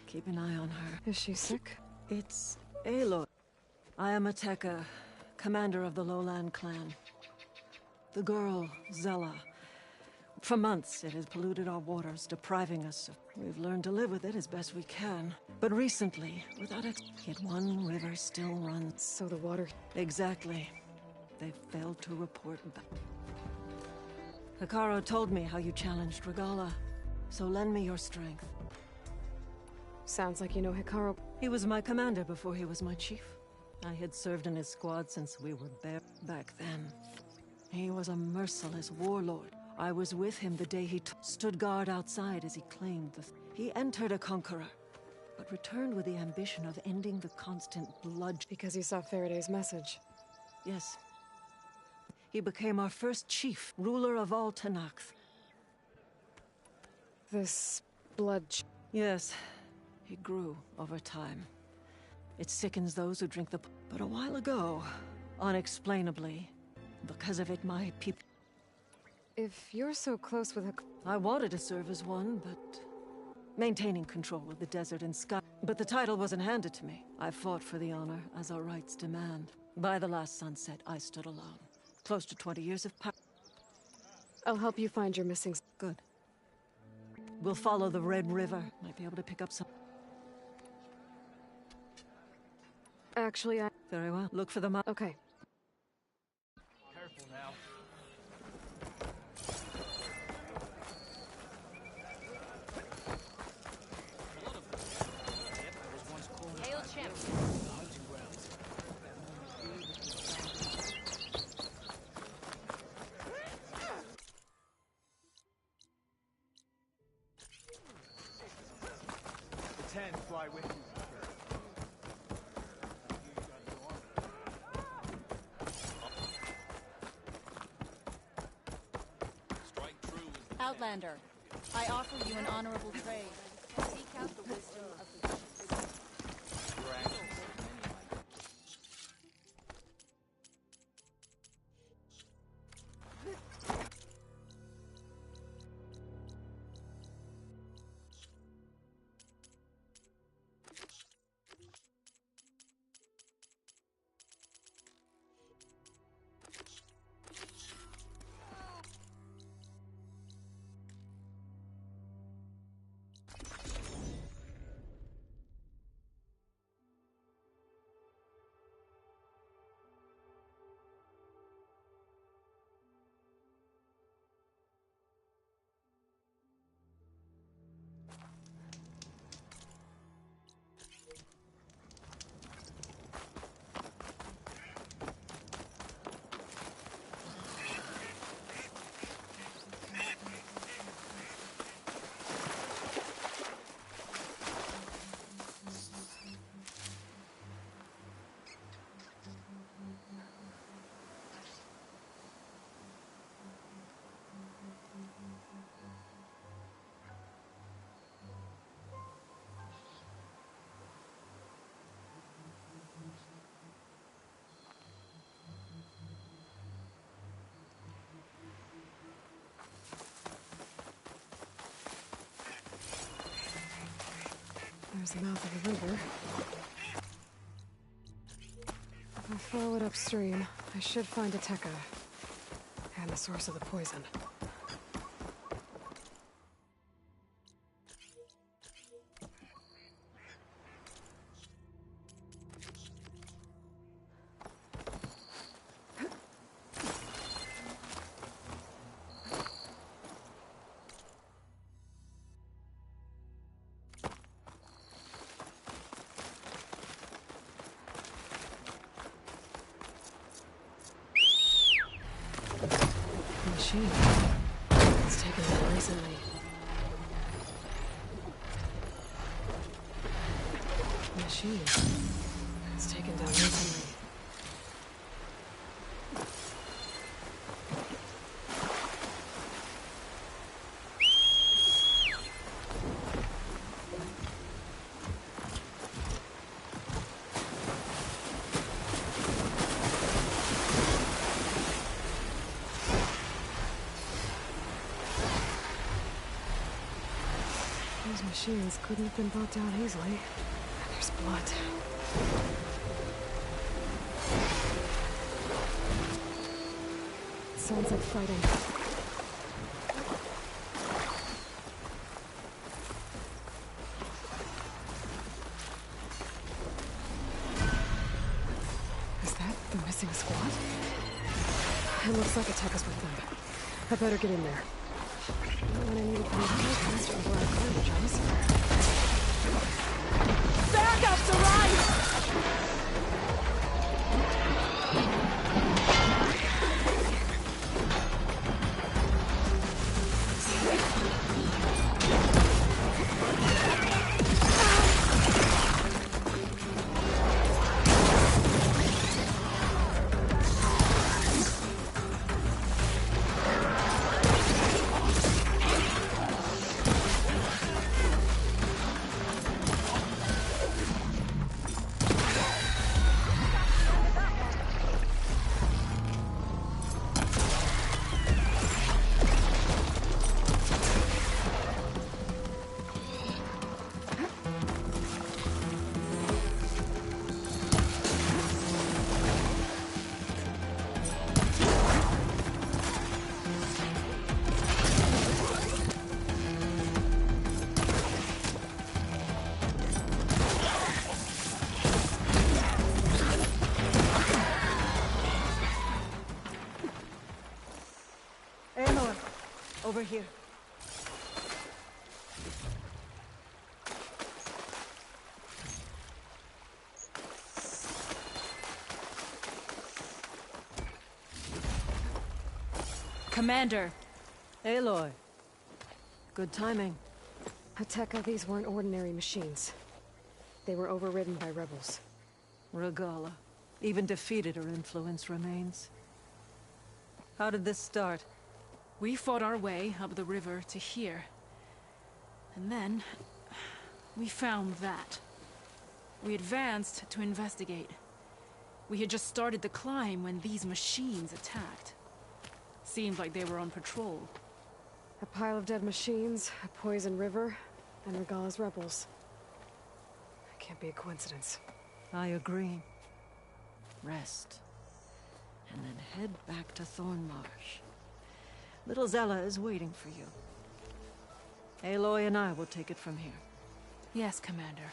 Keep an eye on her. Is she sick? It's Aloy. I am Ateka, commander of the Lowland clan. The girl, Zella. For months, it has polluted our waters, depriving us of... We've learned to live with it as best we can. But recently, without yet one river still runs. So the water... Exactly. They've failed to report back. Hekarro told me how you challenged Regalla, so lend me your strength. Sounds like you know Hekarro. He was my commander before he was my chief. I had served in his squad since we were back then. He was a merciless warlord. I was with him the day he stood guard outside as he claimed the... He entered a conqueror, but returned with the ambition of ending the constant blood... Because he saw Faraday's message. Yes. He became our first chief, ruler of all Tenakth. This blood... Yes. He grew over time. It sickens those who drink the... But a while ago, unexplainably, because of it, my people... If you're so close with I wanted to serve as one, but... Maintaining control of the desert and sky. But the title wasn't handed to me. I fought for the honor, as our rights demand. By the last sunset, I stood alone. Close to 20 years of power. I'll help you find your missing... Good. We'll follow the Red River. Might be able to pick up some... Actually, I... Very well. Look for them. Okay. Careful now. Hail champ. The 10 fly with you. Outlander, I offer you an honorable trade. Seek out the wisdom of the There's the mouth of the river. If I follow it upstream, I should find Ateka. And the source of the poison. Machine. It's taken down recently. Machine. It's taken down recently. These machines couldn't have been brought down easily. And there's blood. Sounds like fighting. Is that the missing squad? It looks like Ateka's with them. I better get in there. When I need to come faster before I climb, Jones. Backups arrive! Over here. Commander! Aloy. Good timing. Ateka, these weren't ordinary machines. They were overridden by rebels. Regalla. Even defeated, her influence remains. How did this start? We fought our way up the river to here. And then... we found that. We advanced to investigate. We had just started the climb when these machines attacked. Seemed like they were on patrol. A pile of dead machines, a poison river, and Regalla's rebels. That can't be a coincidence. I agree. Rest. And then head back to Thornmarsh. Little Zella is waiting for you. Aloy and I will take it from here. Yes, Commander.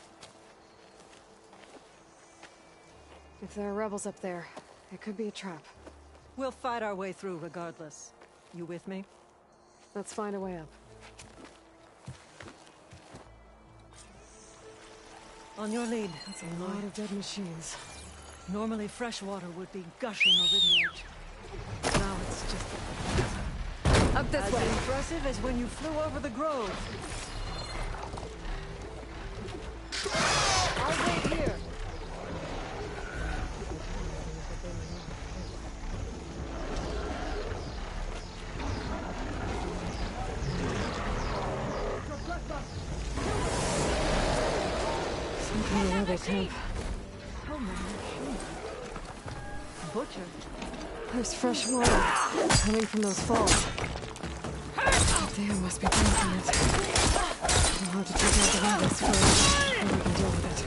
If there are rebels up there, it could be a trap. We'll fight our way through regardless. You with me? Let's find a way up. On your lead. That's a lot of dead machines. Normally fresh water would be gushing over the edge. Now it's just... Up this way! As impressive as when you flew over the grove. I'll wait here. Some kind of rebel camp. Oh my machine. Butcher. There's fresh water coming from those falls. The dam must be blocking it. We'll have to take out the rebels first, before we can deal with it.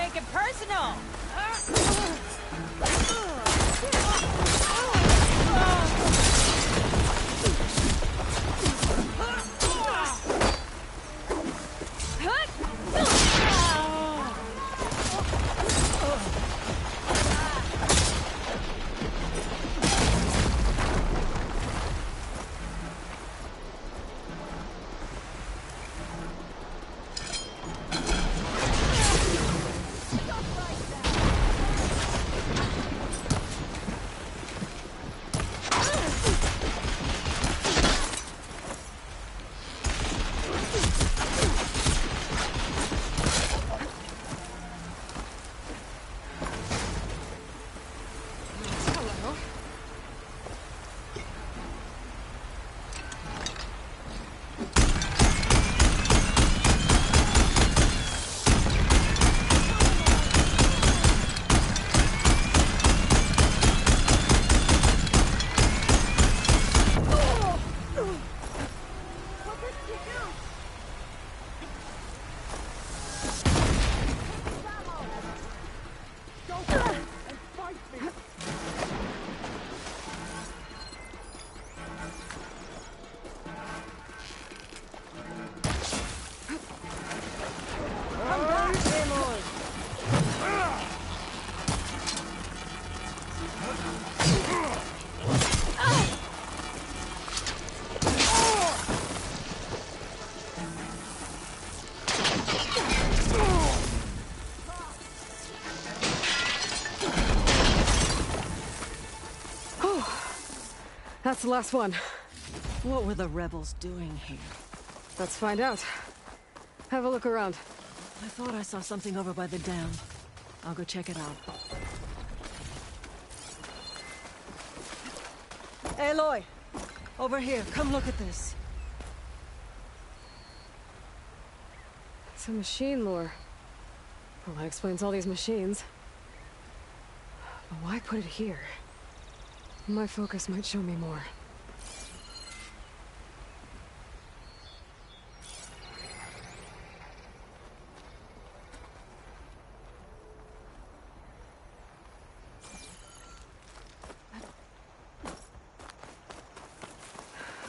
take it personal! That's the last one. What were the rebels doing here? Let's find out. Have a look around. I thought I saw something over by the dam. I'll go check it out. Aloy! Over here, come look at this. It's a machine lore. Well, that explains all these machines. But why put it here? My focus might show me more.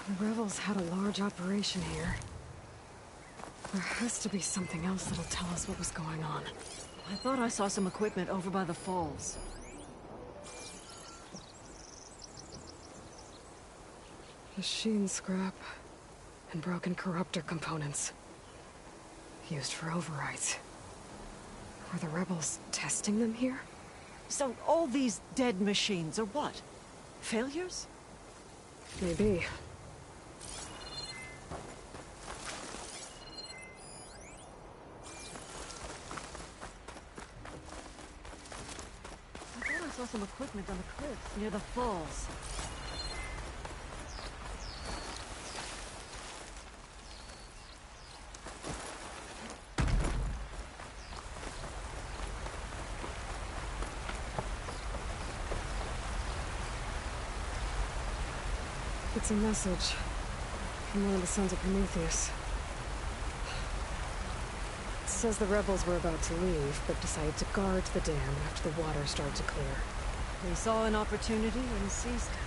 The rebels had a large operation here. There has to be something else that'll tell us what was going on. I thought I saw some equipment over by the falls. Machine scrap and broken corruptor components. Used for overrides. Were the rebels testing them here? So all these dead machines are what? Failures? Maybe. I thought I saw some equipment on the cliffs near the falls. It's a message from one of the Sons of Prometheus. It says the rebels were about to leave, but decided to guard the dam after the water started to clear. They saw an opportunity and seized it.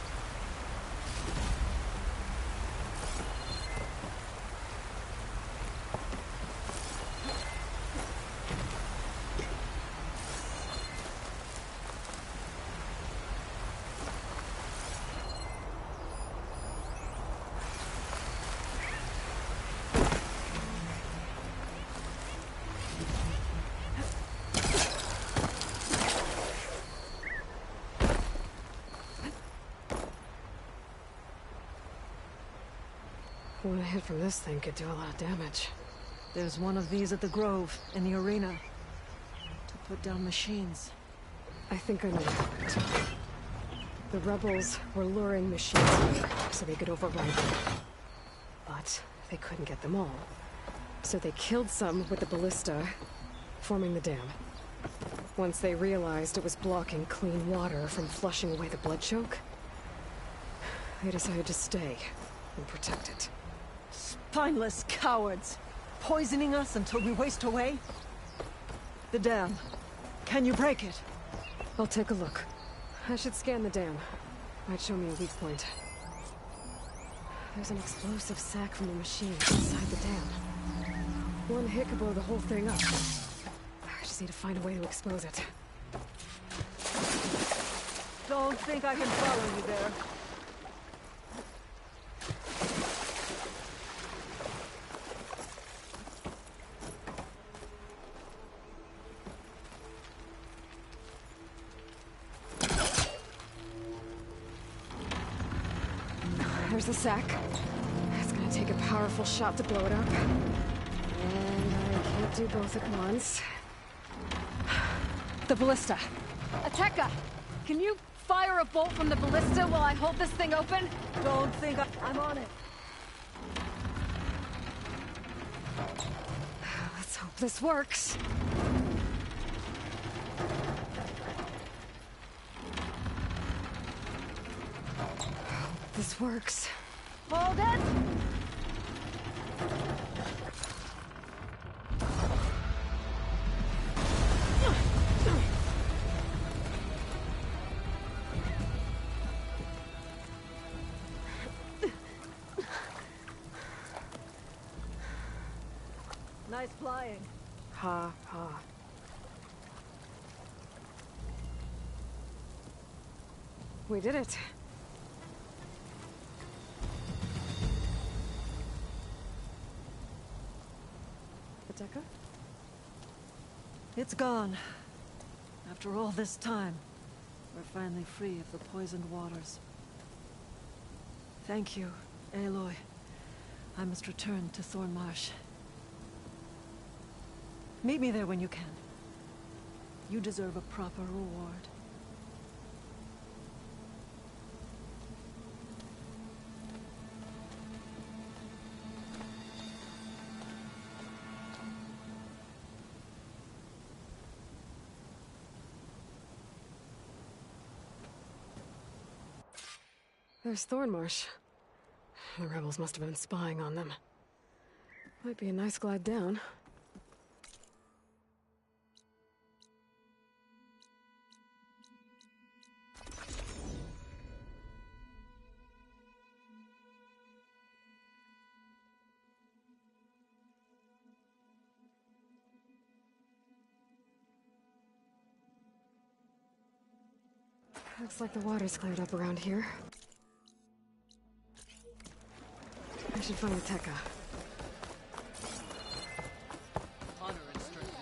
One hit from this thing could do a lot of damage. There's one of these at the Grove, in the arena. To put down machines. I think I know what happened. The rebels were luring machines here so they could override them. But they couldn't get them all. So they killed some with the ballista, forming the dam. Once they realized it was blocking clean water from flushing away the blood choke, they decided to stay and protect it. Spineless cowards! Poisoning us until we waste away? The dam. Can you break it? I'll take a look. I should scan the dam. Might show me a weak point. There's an explosive sac from the machine inside the dam. One hit could blow the whole thing up. I just need to find a way to expose it. Don't think I can follow you there. There's the sack. It's gonna take a powerful shot to blow it up. And I can't do both at once. The ballista. Ateka, can you fire a bolt from the ballista while I hold this thing open? Don't think I'm on it. Let's hope this works. This works. Hold it! Nice flying. Ha ha. We did it. Ateka? It's gone. After all this time, we're finally free of the poisoned waters. Thank you, Aloy. I must return to Thornmarsh. Meet me there when you can. You deserve a proper reward. There's Thornmarsh. The rebels must have been spying on them. Might be a nice glide down. Looks like the water's cleared up around here. I should find Ateka. Honor and strength.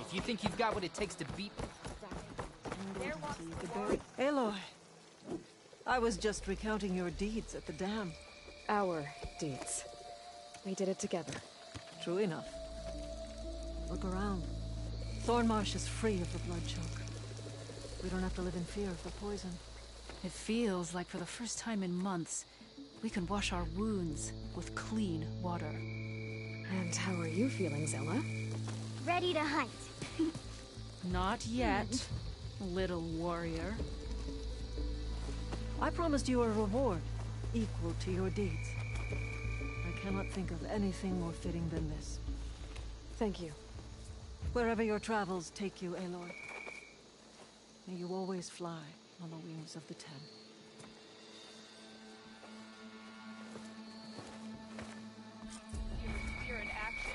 If you think you've got what it takes to beat... Aloy, I was just recounting your deeds at the dam. Our deeds. We did it together. True enough. Look around. Thornmarsh is free of the blood choke. We don't have to live in fear of the poison. It feels like for the first time in months, we can wash our wounds with clean water. And how are you feeling, Zella? Ready to hunt. Not yet, little warrior. I promised you a reward equal to your deeds. I cannot think of anything more fitting than this. Thank you. Wherever your travels take you, Aloy, may you always fly on the wings of the Ten. You're in action.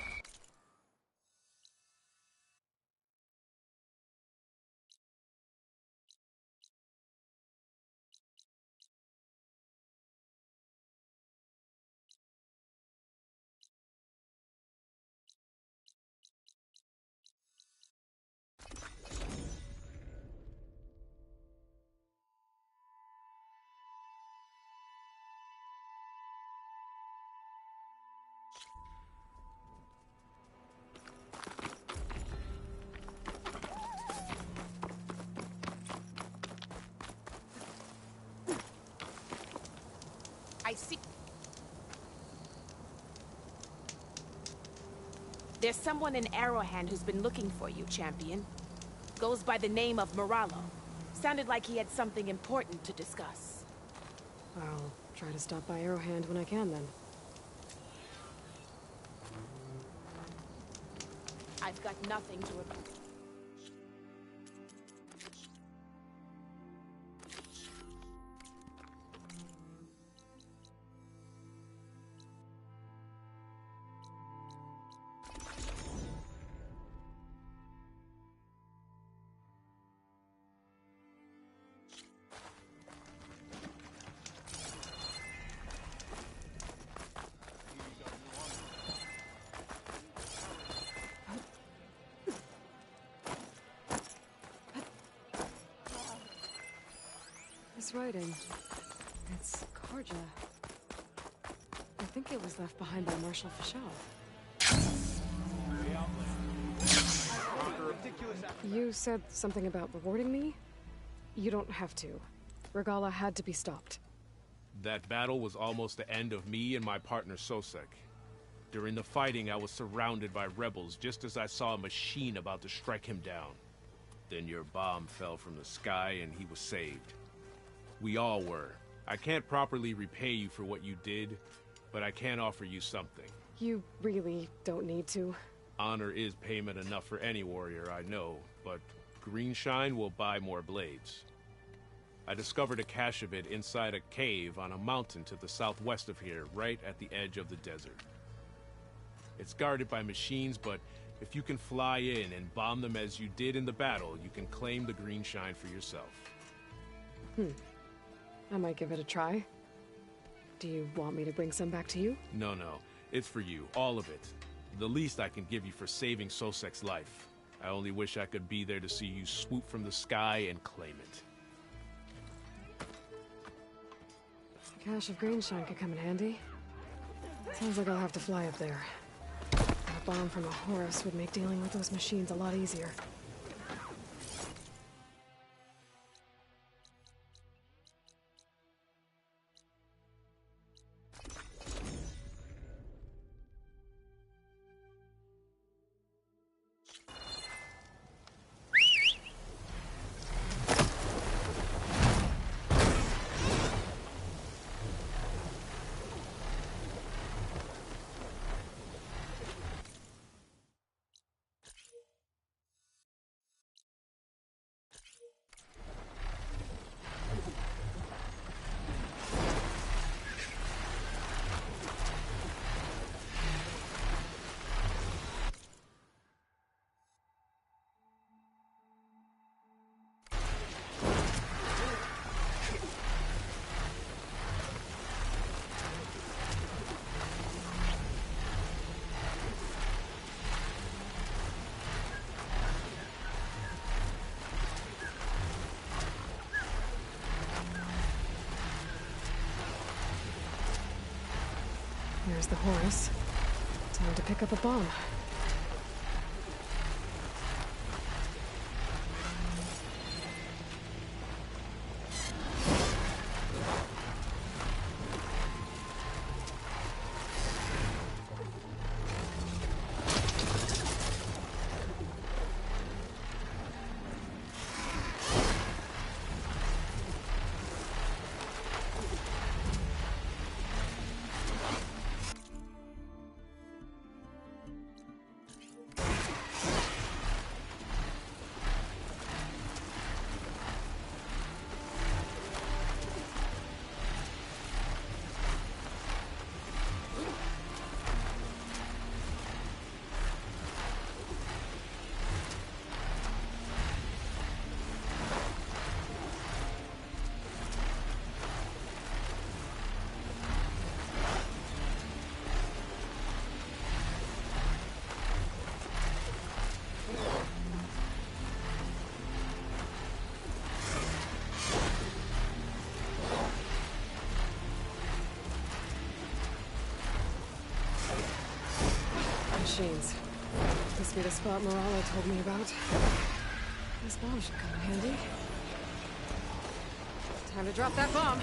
I see. There's someone in Arrowhand who's been looking for you, champion. Goes by the name of Moralo. Sounded like he had something important to discuss. I'll try to stop by Arrowhand when I can, then. I've got nothing to report. This writing. It's Karja. I think it was left behind by Marshal Fischel. You said something about rewarding me? You don't have to. Regala had to be stopped. That battle was almost the end of me and my partner Sosek. During the fighting, I was surrounded by rebels just as I saw a machine about to strike him down. Then your bomb fell from the sky and he was saved. We all were. I can't properly repay you for what you did, but I can offer you something. You really don't need to. Honor is payment enough for any warrior I know, but Greenshine will buy more blades. I discovered a cache of it inside a cave on a mountain to the southwest of here, right at the edge of the desert. It's guarded by machines, but if you can fly in and bomb them as you did in the battle, you can claim the Greenshine for yourself. I might give it a try. Do you want me to bring some back to you? No. It's for you. All of it. The least I can give you for saving Sosek's life. I only wish I could be there to see you swoop from the sky and claim it. A cache of Greenshine could come in handy. Sounds like I'll have to fly up there. A bomb from a Horus would make dealing with those machines a lot easier. There's the Horus. Time to pick up a bomb. Machines. Must be the spot Moralo told me about. This bomb should come in handy. Time to drop that bomb.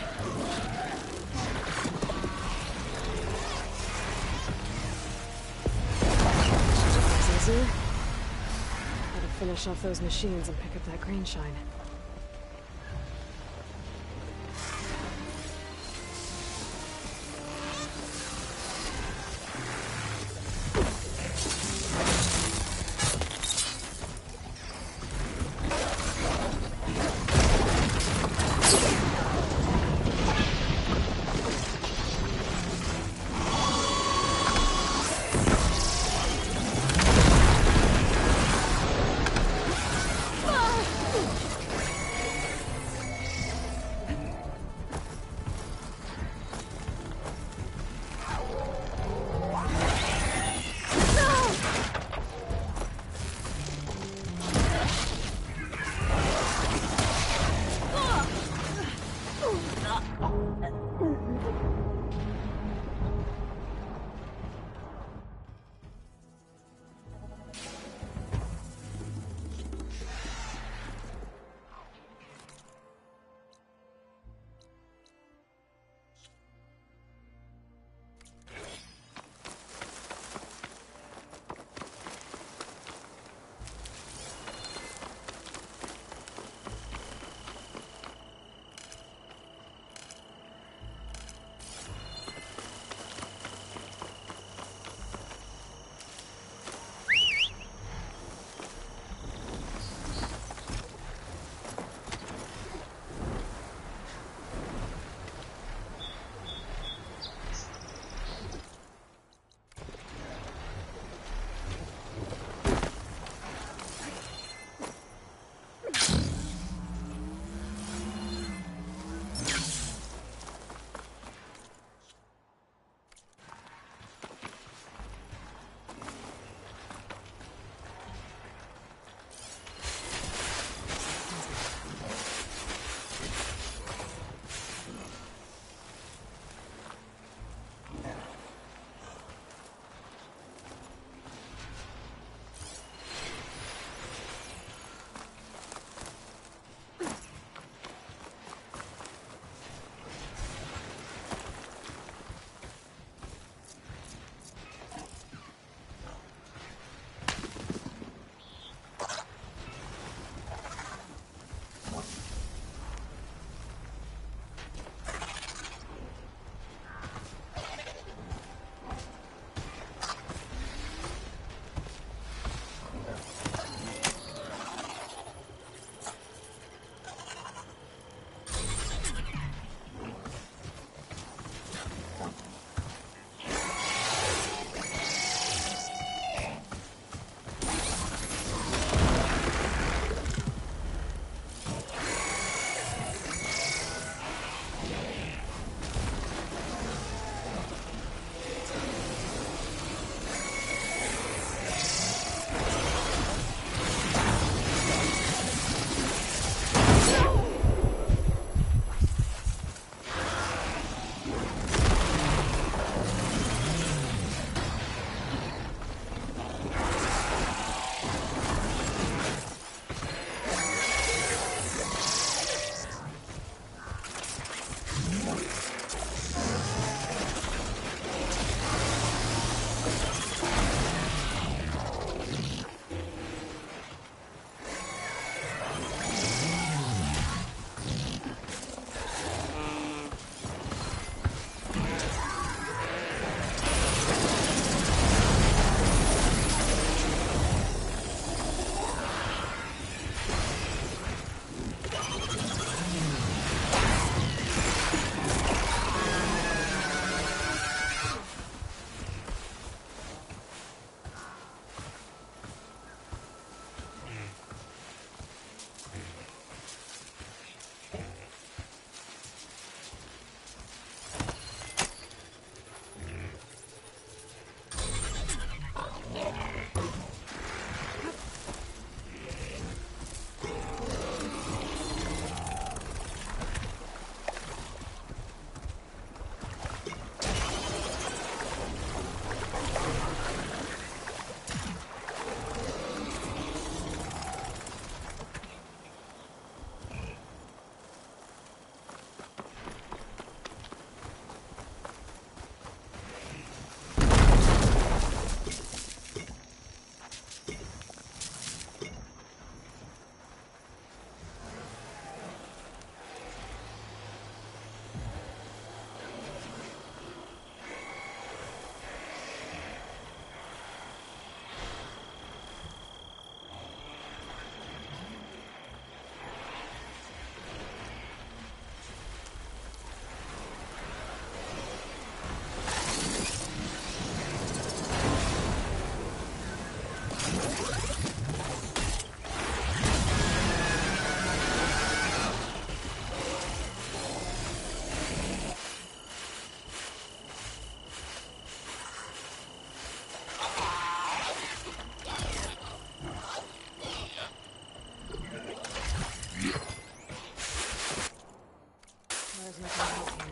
It's easier. Gotta finish off those machines and pick up that Greenshine. I can help here.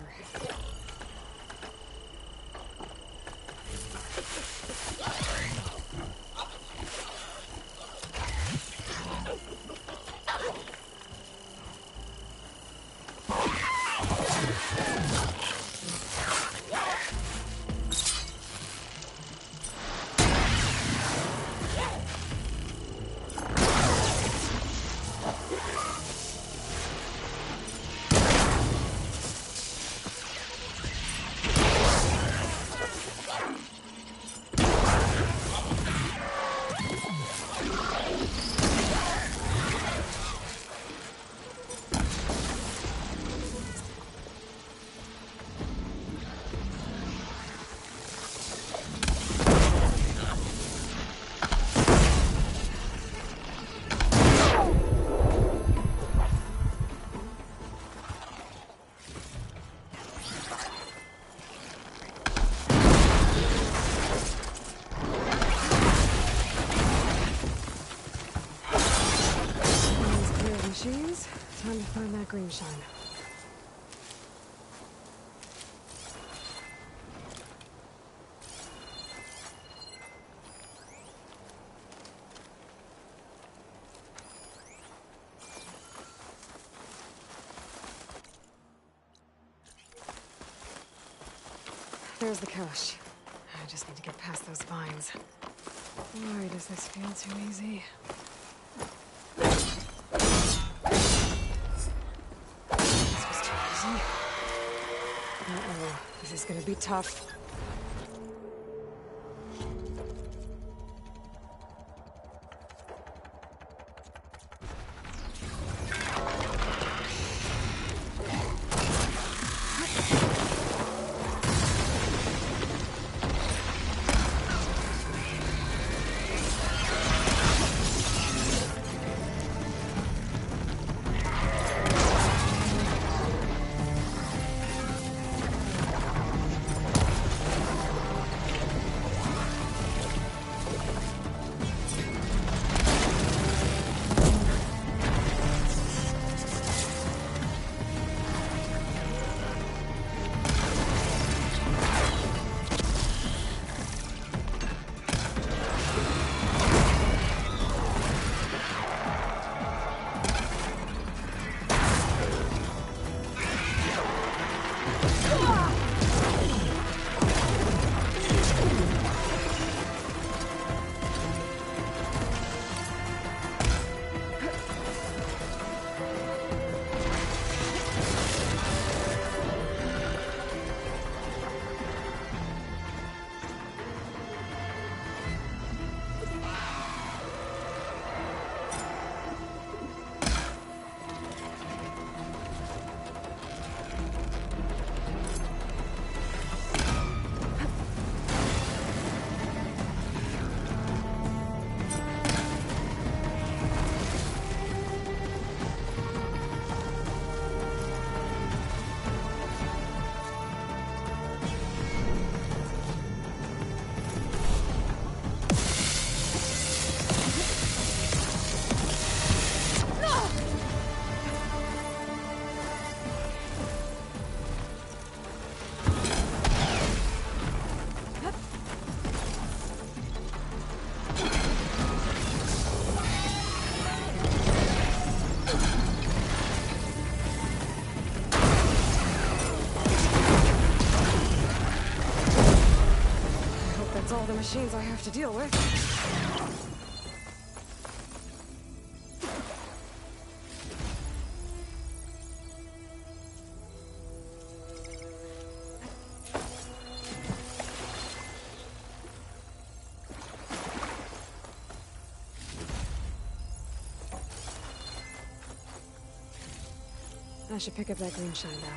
Machines. Time to find that green shine. There's the cache. I just need to get past those vines. Why does this feel too easy? Uh-oh, this is gonna be tough. All the machines I have to deal with. I should pick up that green shine now.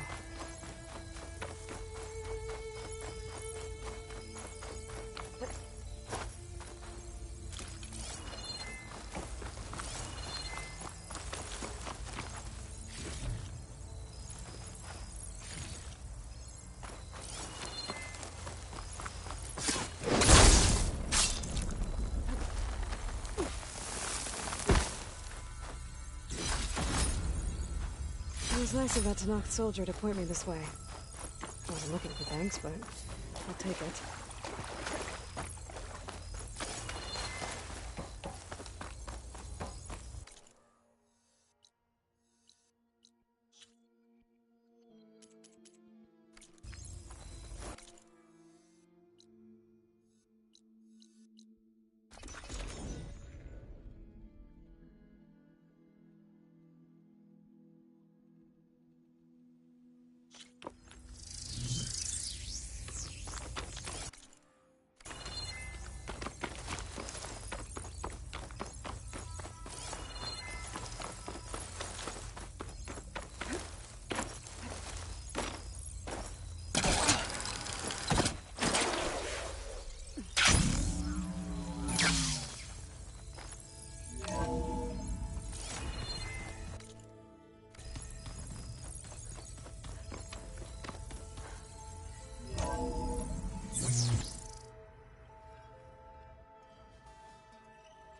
was nice of that Tenakth soldier to point me this way. I wasn't looking for thanks, but I'll take it.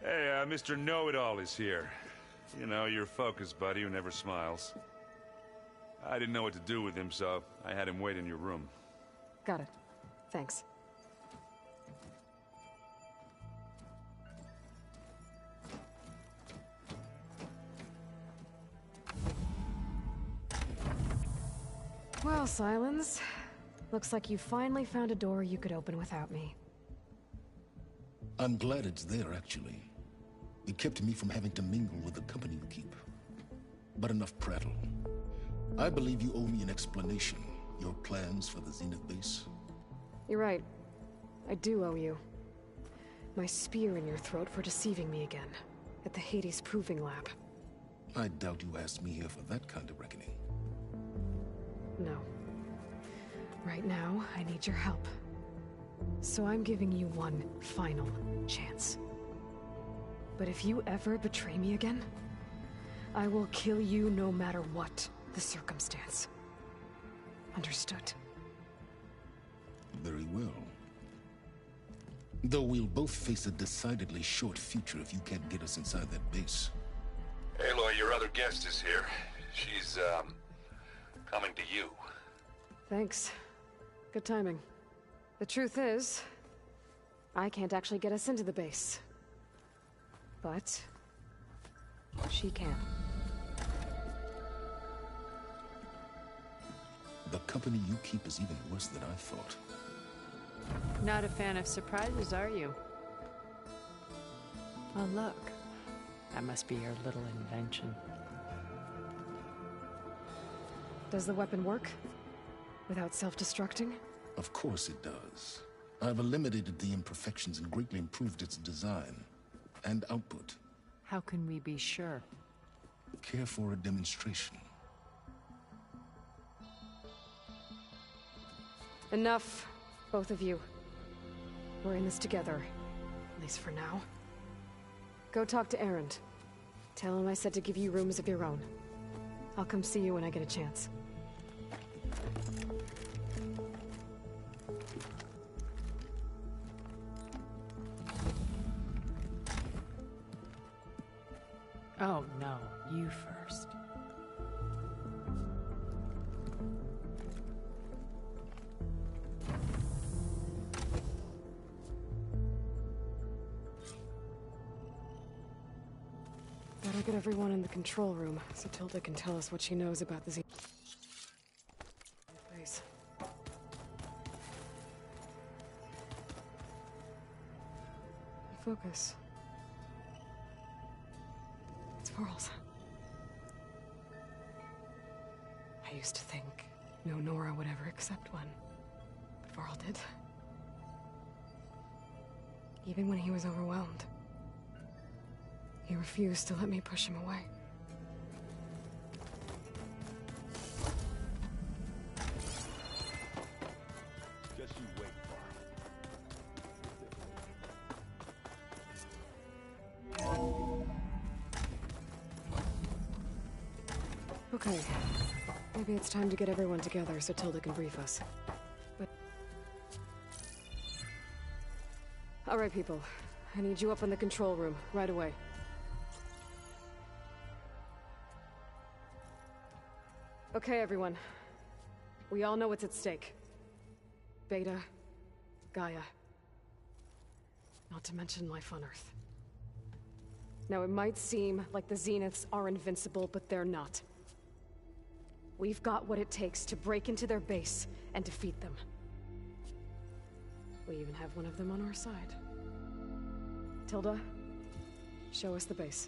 Hey, Mr. Know-It-All is here. You know, your focus buddy who never smiles. I didn't know what to do with him, so I had him wait in your room. Got it. Thanks. Well, Sylens. Looks like you finally found a door you could open without me. I'm glad it's there, actually. It kept me from having to mingle with the company you keep. But enough prattle. I believe you owe me an explanation. Your plans for the Zenith base? You're right. I do owe you. My spear in your throat for deceiving me again. At the Hades Proving Lab. I doubt you asked me here for that kind of reckoning. No. Right now, I need your help. So I'm giving you one final chance. But if you ever betray me again, I will kill you no matter what the circumstance. Understood? Very well. Though we'll both face a decidedly short future if you can't get us inside that base. Aloy, your other guest is here. She's, coming to you. Thanks. Good timing. The truth is, I can't actually get us into the base. But she can. The company you keep is even worse than I thought. Not a fan of surprises, are you? Oh, look. That must be your little invention. Does the weapon work? Without self-destructing? Of course it does. I've eliminated the imperfections and greatly improved its design and output. How can we be sure? Care for a demonstration? Enough, both of you. We're in this together, at least for now. Go talk to Erend. Tell him I said to give you rooms of your own. I'll come see you when I get a chance. Oh, no. You first. Better get everyone in the control room, so Tilda can tell us what she knows about the place. Focus. It's Varl's. I used to think no Nora would ever accept one, but Varl did. Even when he was overwhelmed. He refused to let me push him away. Just you wait, Varl. Okay. Maybe it's time to get everyone together so Tilda can brief us. But... All right, people. I need you up in the control room, right away. Okay, everyone. We all know what's at stake. Beta, Gaia. Not to mention life on Earth. Now, it might seem like the Zeniths are invincible, but they're not. We've got what it takes to break into their base and defeat them. We even have one of them on our side. Tilda, show us the base.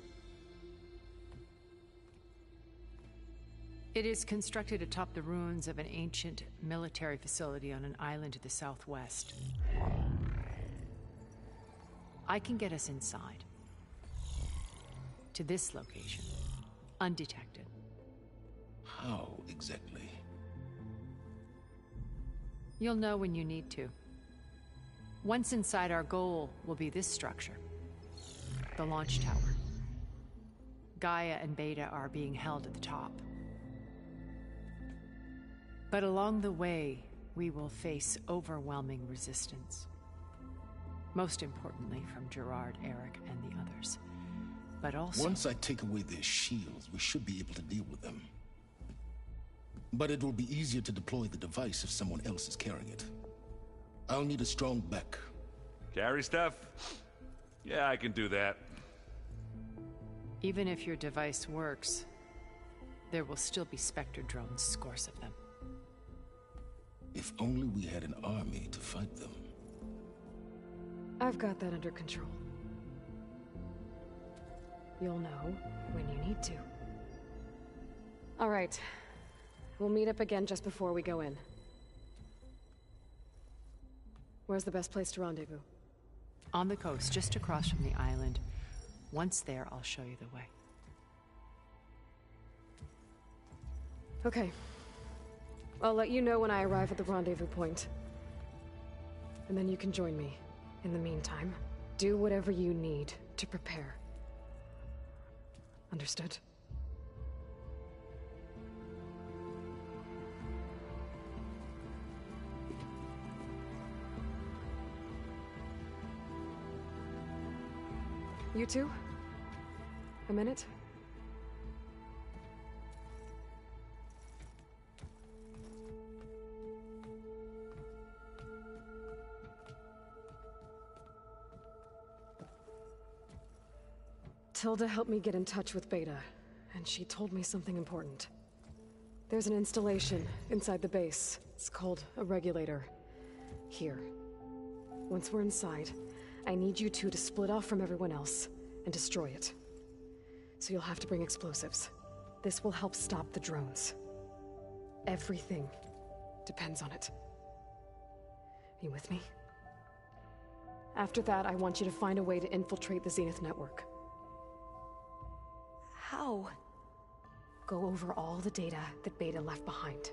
It is constructed atop the ruins of an ancient military facility on an island to the southwest. I can get us inside. To this location. Undetected. How exactly? You'll know when you need to. Once inside, our goal will be this structure. The launch tower. Gaia and Beta are being held at the top. But along the way, we will face overwhelming resistance. Most importantly from Gerard, Eric, and the others. But also... Once I take away their shields, we should be able to deal with them. But it will be easier to deploy the device if someone else is carrying it. I'll need a strong back. Carry stuff? Yeah, I can do that. Even if your device works, there will still be Spectre drones, scores of them. If only we had an army to fight them. I've got that under control. You'll know when you need to. All right. We'll meet up again just before we go in. Where's the best place to rendezvous? On the coast, just across from the island. Once there, I'll show you the way. Okay. I'll let you know when I arrive at the rendezvous point. And then you can join me. In the meantime, do whatever you need to prepare. Understood? You two? A minute? Tilda helped me get in touch with Beta, and she told me something important. There's an installation inside the base. It's called a regulator. Here. Once we're inside, I need you two to split off from everyone else and destroy it. So you'll have to bring explosives. This will help stop the drones. Everything depends on it. You with me? After that, I want you to find a way to infiltrate the Zenith network. How? Go over all the data that Beta left behind.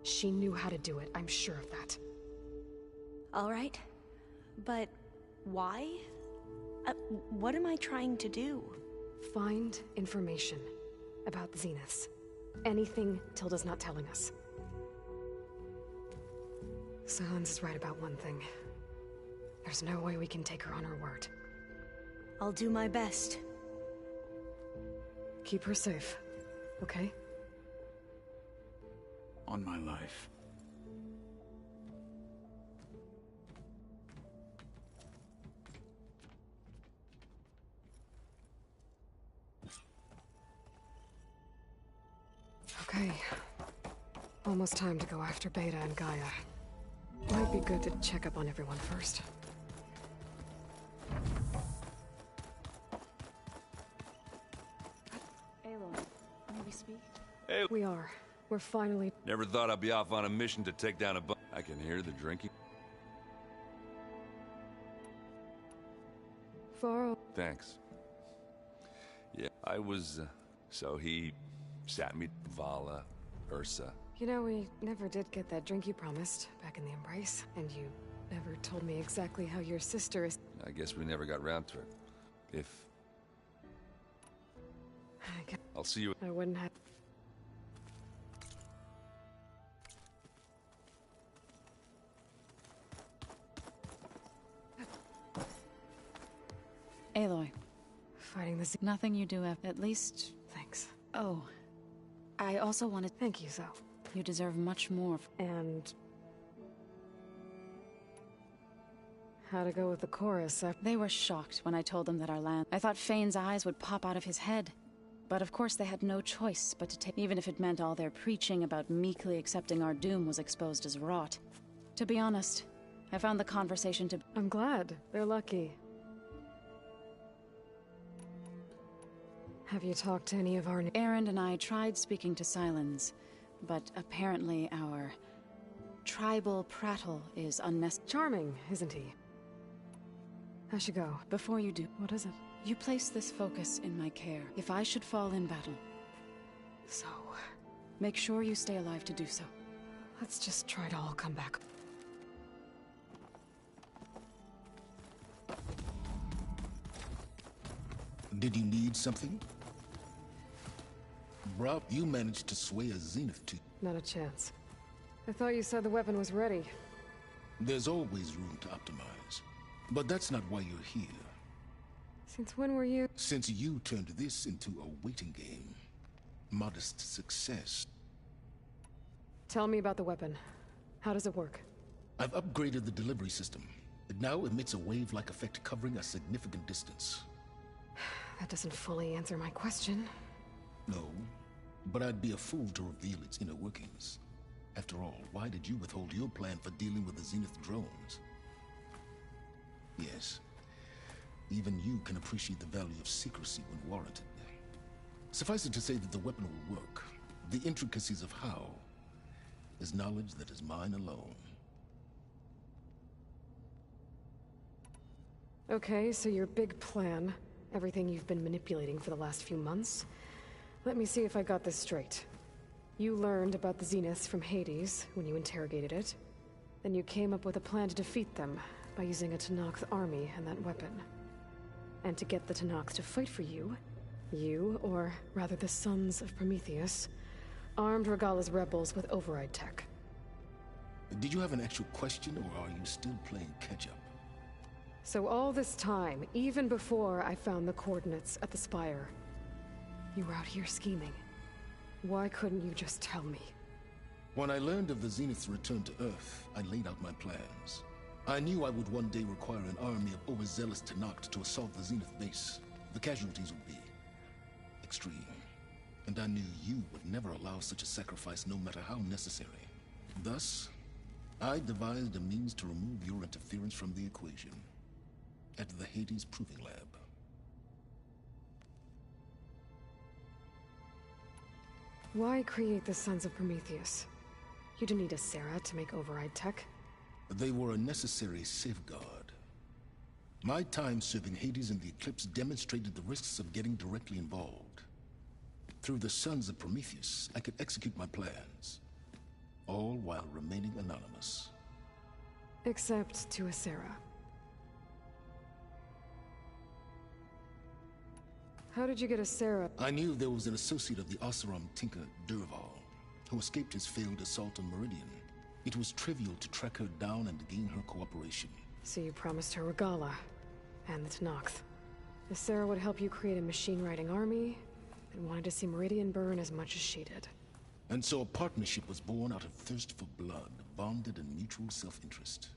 She knew how to do it, I'm sure of that. All right. But why? What am I trying to do? Find information about the Zeniths. Anything Tilda's not telling us. Sylens is right about one thing. There's no way we can take her on her word. I'll do my best. Keep her safe, okay? On my life. Okay. Almost time to go after Beta and Gaia. Might be good to check up on everyone first. Aloy, may we speak? Hey. We are. We're finally... Never thought I'd be off on a mission to take down a bu- I can hear the drinking. Far... Thanks. Yeah, I was, so he sat me, Vala, Ursa. You know, we never did get that drink you promised back in the Embrace, and you never told me exactly how your sister is... I guess we never got round to it. If... I'll see you... I wouldn't have... Aloy. Fighting this... Nothing you do at least... Thanks. Oh. I also wanted... Thank you, Zoe. You deserve much more. And... how to go with the chorus? They were shocked when I told them that our land... I thought Fane's eyes would pop out of his head. But of course they had no choice but to take... even if it meant all their preaching about meekly accepting our doom was exposed as rot. To be honest, I found the conversation to... I'm glad. They're lucky. Have you talked to any of our... Erend and I tried speaking to Sylens, but apparently our tribal prattle is unnecessary. Charming, isn't he? I should go. Before you do... What is it? You place this focus in my care. If I should fall in battle... So... make sure you stay alive to do so. Let's just try to all come back. Did you need something? Bravo, you managed to sway a Zenith to... Not a chance. I thought you said the weapon was ready. There's always room to optimize. But that's not why you're here. Since when were you... Since you turned this into a waiting game. Modest success. Tell me about the weapon. How does it work? I've upgraded the delivery system. It now emits a wave-like effect covering a significant distance. That doesn't fully answer my question. No, but I'd be a fool to reveal its inner workings. After all, why did you withhold your plan for dealing with the Zenith drones? Yes, even you can appreciate the value of secrecy when warranted. Suffice it to say that the weapon will work. The intricacies of how is knowledge that is mine alone. Okay, so your big plan, everything you've been manipulating for the last few months. Let me see if I got this straight. You learned about the Zeniths from Hades when you interrogated it. Then you came up with a plan to defeat them by using a Tenakth army and that weapon. And to get the Tenakth to fight for you, or rather the Sons of Prometheus, armed Regalla's rebels with override tech. Did you have an actual question, or are you still playing catch-up? So all this time, even before I found the coordinates at the Spire, you were out here scheming. Why couldn't you just tell me? When I learned of the Zenith's return to Earth, I laid out my plans. I knew I would one day require an army of overzealous Tenakth to assault the Zenith base. The casualties would be extreme. And I knew you would never allow such a sacrifice, no matter how necessary. Thus, I devised a means to remove your interference from the equation. At the Hades Proving Lab. Why create the Sons of Prometheus? You didn't need a Sarah to make override tech. They were a necessary safeguard. My time serving Hades and the Eclipse demonstrated the risks of getting directly involved. Through the Sons of Prometheus, I could execute my plans, all while remaining anonymous. Except to a Sarah. How did you get a Sarah? I knew there was an associate of the Oseram tinker, Dervahl, who escaped his failed assault on Meridian. It was trivial to track her down and gain her cooperation. So you promised her Regalla, and the Tenakth. The Sarah would help you create a machine-riding army, and wanted to see Meridian burn as much as she did. And so a partnership was born out of thirst for blood, bonded in mutual self-interest.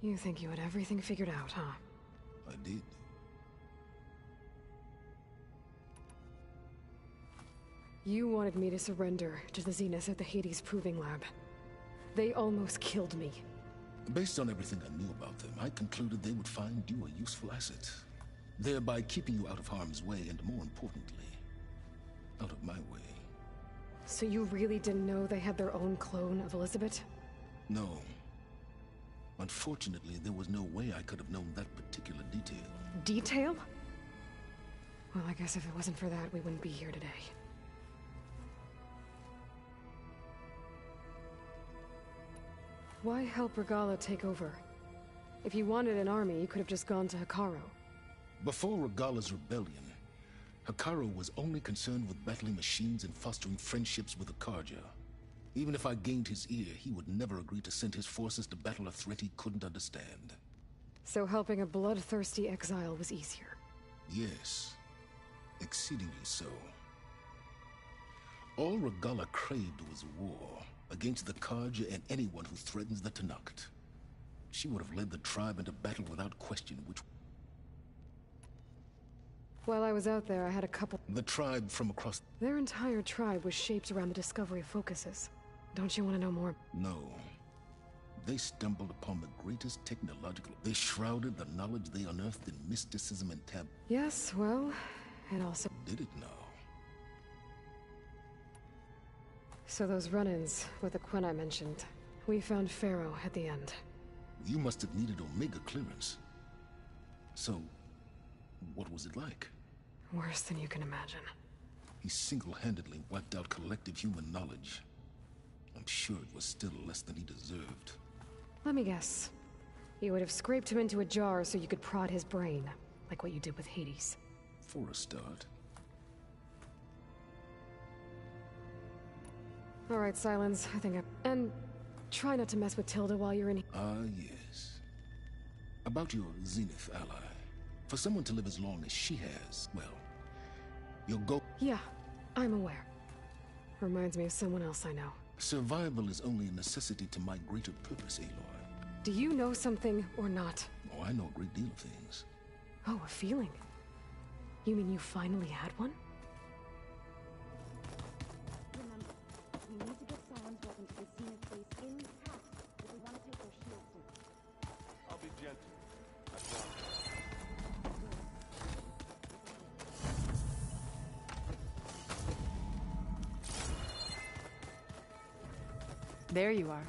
You think you had everything figured out, huh? I did. You wanted me to surrender to the Zeniths at the Hades Proving Lab. They almost killed me. Based on everything I knew about them, I concluded they would find you a useful asset, thereby keeping you out of harm's way and, more importantly, out of my way. So you really didn't know they had their own clone of Elizabeth? No. Unfortunately, there was no way I could have known that particular detail. Detail? Well, I guess if it wasn't for that, we wouldn't be here today. Why help Regalla take over? If you wanted an army, you could have just gone to Hekarro. Before Regalla's rebellion, Hekarro was only concerned with battling machines and fostering friendships with Akarja. Even if I gained his ear, he would never agree to send his forces to battle a threat he couldn't understand. So helping a bloodthirsty exile was easier? Yes. Exceedingly so. All Regalla craved was war against the Carja and anyone who threatens the Tenakth. She would have led the tribe into battle without question, which... While I was out there, I had a couple... The tribe from across... Their entire tribe was shaped around the discovery of focuses. Don't you want to know more? No. They stumbled upon the greatest technological... They shrouded the knowledge they unearthed in mysticism and tab... Yes, well, it also... Did it now? So those run-ins with the Quen I mentioned, we found Pharaoh at the end. You must have needed Omega clearance. So, what was it like? Worse than you can imagine. He single-handedly wiped out collective human knowledge. I'm sure it was still less than he deserved. Let me guess. You would have scraped him into a jar so you could prod his brain, like what you did with Hades. For a start. All right, Silence. I think and try not to mess with Tilda while you're in here. Ah, yes. About your Zenith ally. For someone to live as long as she has, well, you'll go... Yeah, I'm aware. Reminds me of someone else I know. Survival is only a necessity to my greater purpose, Aloy. Do you know something or not? Oh, I know a great deal of things. Oh, a feeling. You mean you finally had one? Remember, we need to get Silen's weapon to the Zenith base intact if we want to take their shields down. I'll be gentle. I promise. There you are.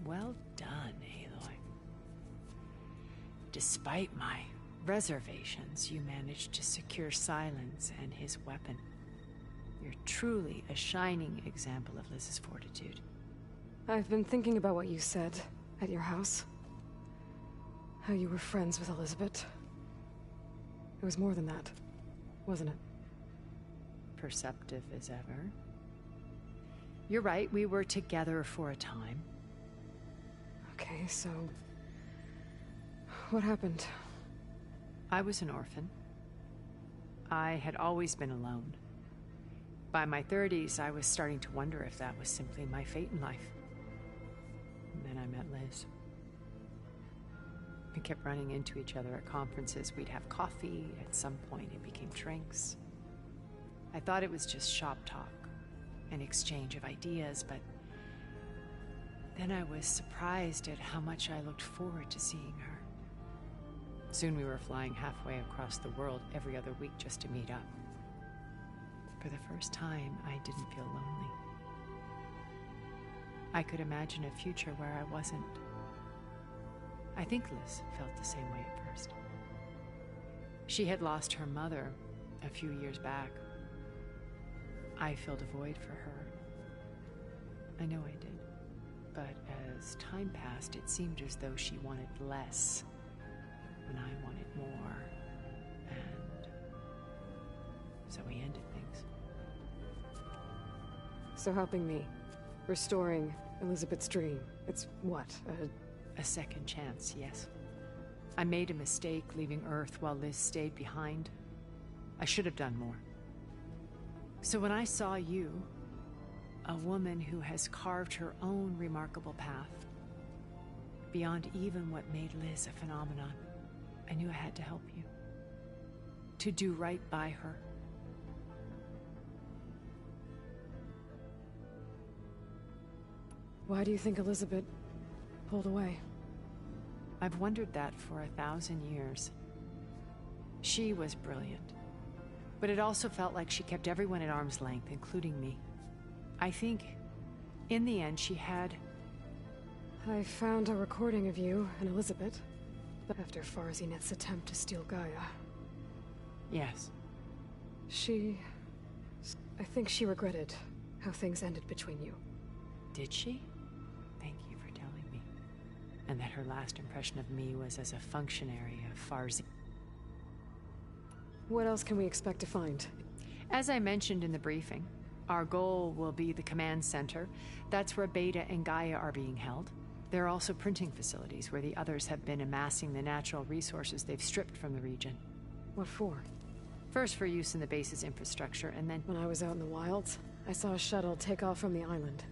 Well done, Aloy. Despite my reservations, you managed to secure Silence and his weapon. You're truly a shining example of Liz's fortitude. I've been thinking about what you said at your house. How you were friends with Elizabeth. It was more than that, wasn't it? Perceptive as ever. You're right, we were together for a time. Okay, so... what happened? I was an orphan. I had always been alone. By my 30s, I was starting to wonder if that was simply my fate in life. And then I met Liz. We kept running into each other at conferences. We'd have coffee. At some point, it became drinks. I thought it was just shop talk, an exchange of ideas, but then I was surprised at how much I looked forward to seeing her. Soon we were flying halfway across the world every other week just to meet up. For the first time, I didn't feel lonely. I could imagine a future where I wasn't. I think Liz felt the same way at first. She had lost her mother a few years back. I filled a void for her. I know I did. But as time passed, it seemed as though she wanted less, when I wanted more. And so we ended things. So helping me, restoring Elizabeth's dream, it's what, A second chance, yes. I made a mistake leaving Earth while Liz stayed behind. I should have done more. So when I saw you, a woman who has carved her own remarkable path, beyond even what made Liz a phenomenon, I knew I had to help you. To do right by her. Why do you think Elizabeth pulled away? I've wondered that for 1,000 years. She was brilliant, but it also felt like she kept everyone at arm's length, including me. I think, in the end, she had... I found a recording of you and Elizabeth, after Farzinet's attempt to steal Gaia. Yes. I think she regretted how things ended between you. Did she? Thank you for telling me. And that her last impression of me was as a functionary of Farzi. What else can we expect to find? As I mentioned in the briefing, our goal will be the command center. That's where Beta and Gaia are being held. There are also printing facilities where the others have been amassing the natural resources they've stripped from the region. What for? First for use in the base's infrastructure, and then... When I was out in the wilds, I saw a shuttle take off from the island,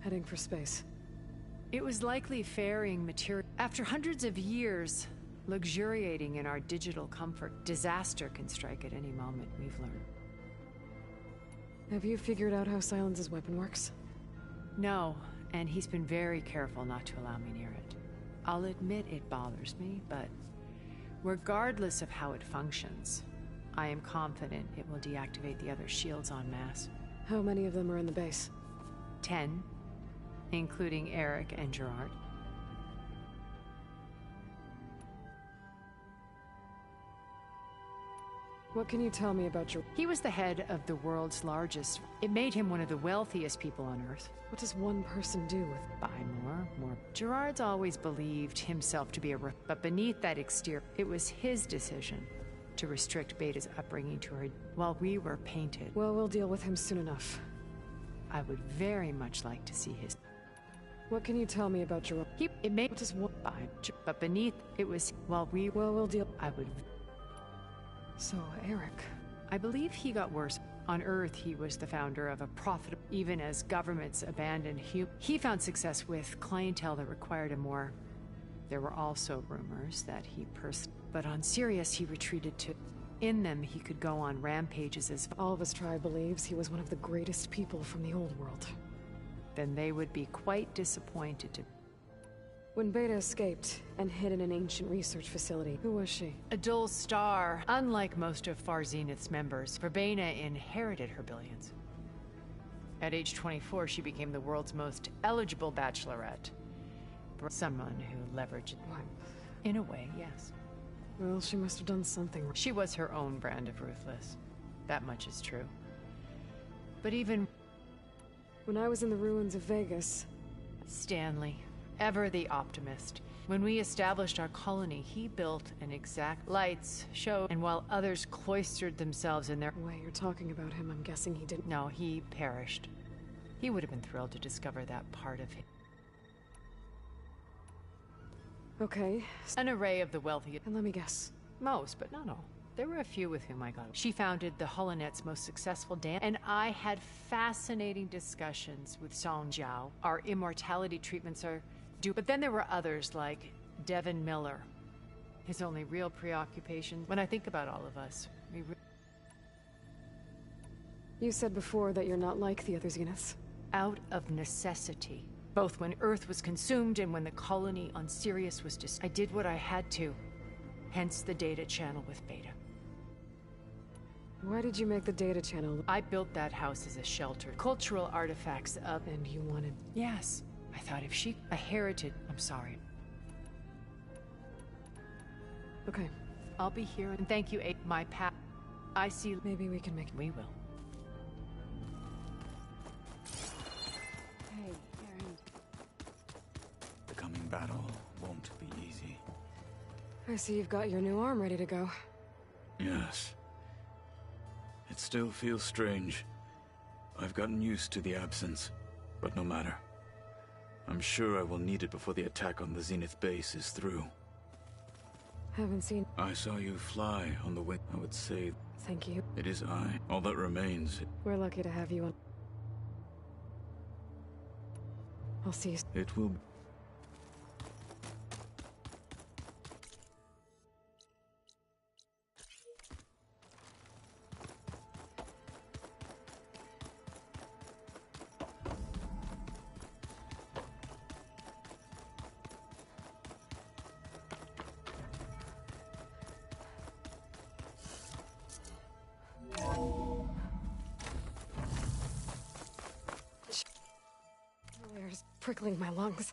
heading for space. It was likely ferrying material. After hundreds of years, luxuriating in our digital comfort, disaster can strike at any moment, we've learned. Have you figured out how Silence's weapon works? No, and he's been very careful not to allow me near it. I'll admit it bothers me, but regardless of how it functions, I am confident it will deactivate the other shields en masse. How many of them are in the base? 10, including Eric and Gerard. What can you tell me about Gerard? He was the head of the world's largest. It made him one of the wealthiest people on Earth. What does one person do with... Buy more. Gerard's always believed himself to be but beneath that exterior, it was his decision to restrict Beta's upbringing to her while we were painted. Well, we'll deal with him soon enough. I would very much like to see his... What can you tell me about Gerard? It made... What does one... But beneath, it was... Well, we'll deal... I would... So, Eric... I believe he got worse. On Earth, he was the founder of a profitable... Even as governments abandoned he found success with clientele that required a more... There were also rumors that he But on Sirius, he retreated to... In them, he could go on rampages as... All of his tribe believes he was one of the greatest people from the old world. Then they would be quite disappointed to... When Beta escaped and hid in an ancient research facility, who was she? A dual star. Unlike most of Far Zenith's members, Verbena inherited her billions. At age 24, she became the world's most eligible bachelorette. Someone who leveraged... What? In a way, yes. Well, she must have done something. She was her own brand of ruthless. That much is true. But even... When I was in the ruins of Vegas... Stanley. Ever the optimist. When we established our colony, he built an exact lights, show, and while others cloistered themselves in their... The way you're talking about him, I'm guessing he didn't... No, he perished. He would have been thrilled to discover that part of him. Okay. An array of the wealthiest... And let me guess. Most, but not all. There were a few with whom I got... She founded the Holonet's most successful dance, and I had fascinating discussions with Song Jiao. Our immortality treatments are... But then there were others like Devin Miller. His only real preoccupation, when I think about all of us, You said before that you're not like the other Zeniths. Out of necessity. Both when Earth was consumed and when the colony on Sirius was I did what I had to. Hence the data channel with Beta. Why did you make the data channel? I built that house as a shelter. Cultural artifacts up... And you wanted... Yes. I thought if she... A heritage... I'm sorry. Okay. I'll be here, and thank you, my pap. I see... Maybe we can make... We will. Hey, Aaron. The coming battle won't be easy. I see you've got your new arm ready to go. Yes. It still feels strange. I've gotten used to the absence, but no matter. I'm sure I will need it before the attack on the Zenith base is through. Haven't seen... I saw you fly on the wing. I would say... Thank you. It is I. All that remains... We're lucky to have you on... I'll see you... It will... Air's prickling my lungs.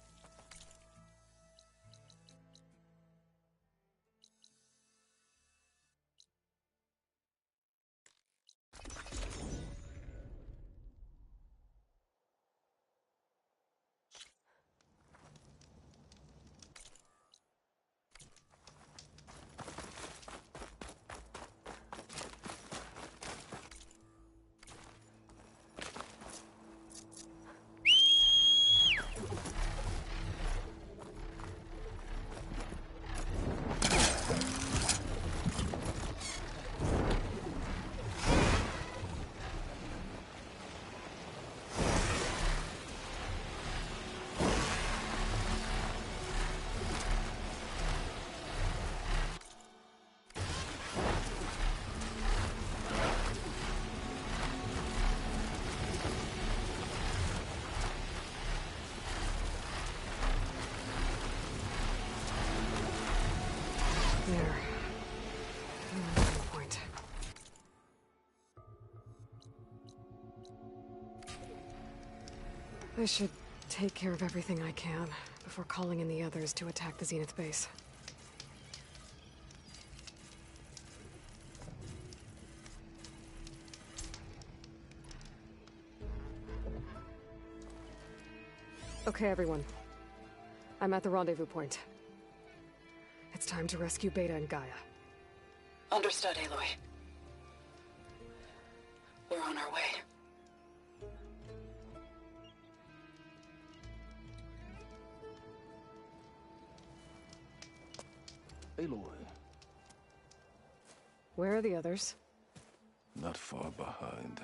I should take care of everything I can before calling in the others to attack the Zenith base. Okay, everyone. I'm at the rendezvous point. It's time to rescue Beta and Gaia. Understood, Aloy. We're on our way. Aloy. Where are the others? Not far behind.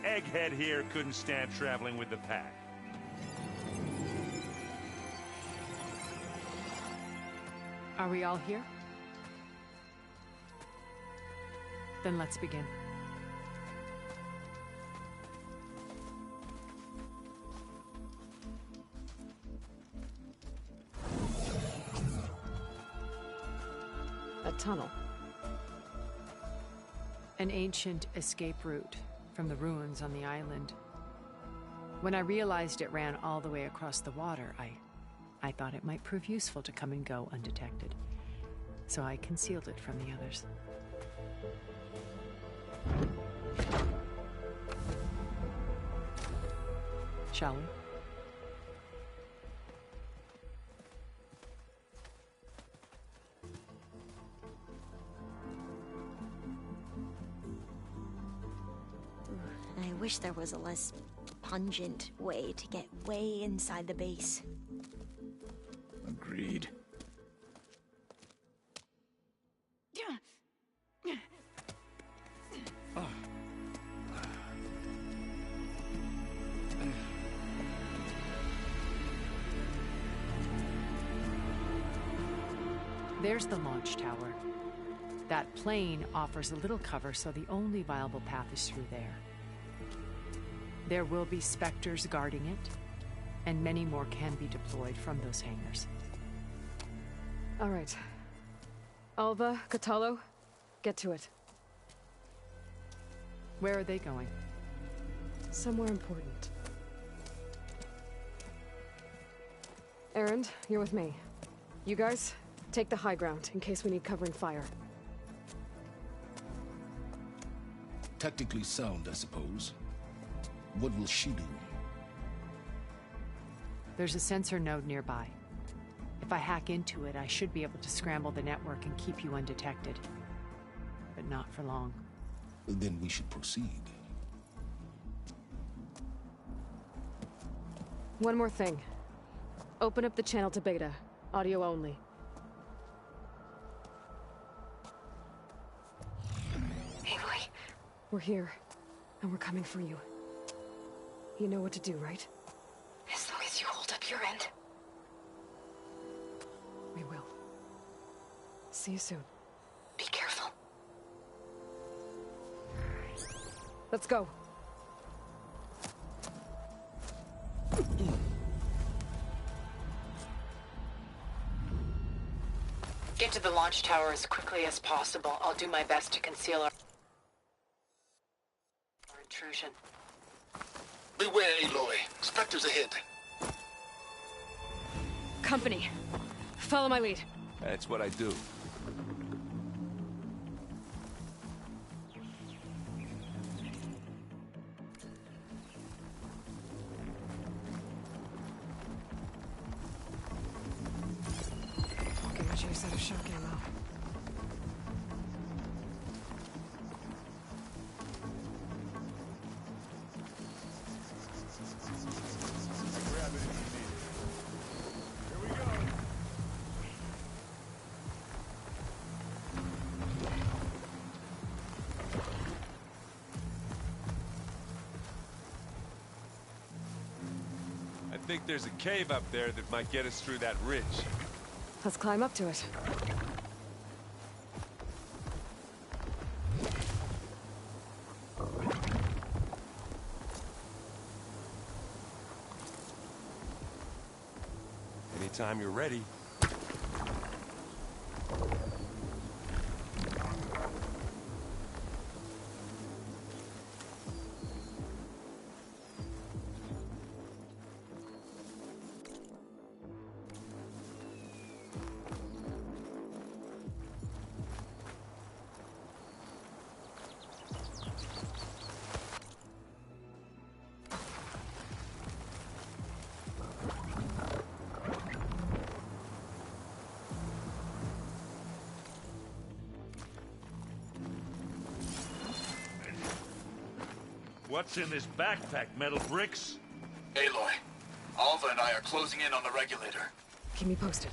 Egghead here couldn't stand traveling with the pack. Are we all here? Then let's begin. A tunnel. An ancient escape route from the ruins on the island. When I realized it ran all the way across the water, I thought it might prove useful to come and go undetected. So I concealed it from the others. Shall we? I wish there was a less pungent way to get way inside the base. Agreed. There's the launch tower. That plane offers a little cover, so the only viable path is through there. There will be Spectres guarding it, and many more can be deployed from those hangars. All right. Alva, Kotallo, get to it. Where are they going? Somewhere important. Erend, you're with me. You guys, take the high ground in case we need covering fire. Tactically sound, I suppose. What will she do? There's a sensor node nearby. If I hack into it, I should be able to scramble the network and keep you undetected. But not for long. Then we should proceed. One more thing. Open up the channel to Beta. Audio only. Aloy. We're here, and we're coming for you. You know what to do, right? As long as you hold up your end. We will. See you soon. Be careful. Let's go. Get to the launch tower as quickly as possible. I'll do my best to conceal our intrusion. Beware, Aloy. Spectres ahead. Company. Follow my lead. That's what I do. Okay, chase out of shock ammo. I think there's a cave up there that might get us through that ridge. Let's climb up to it. Anytime you're ready. What's in this backpack? Metal bricks? Aloy, Alva and I are closing in on the regulator. Keep me posted.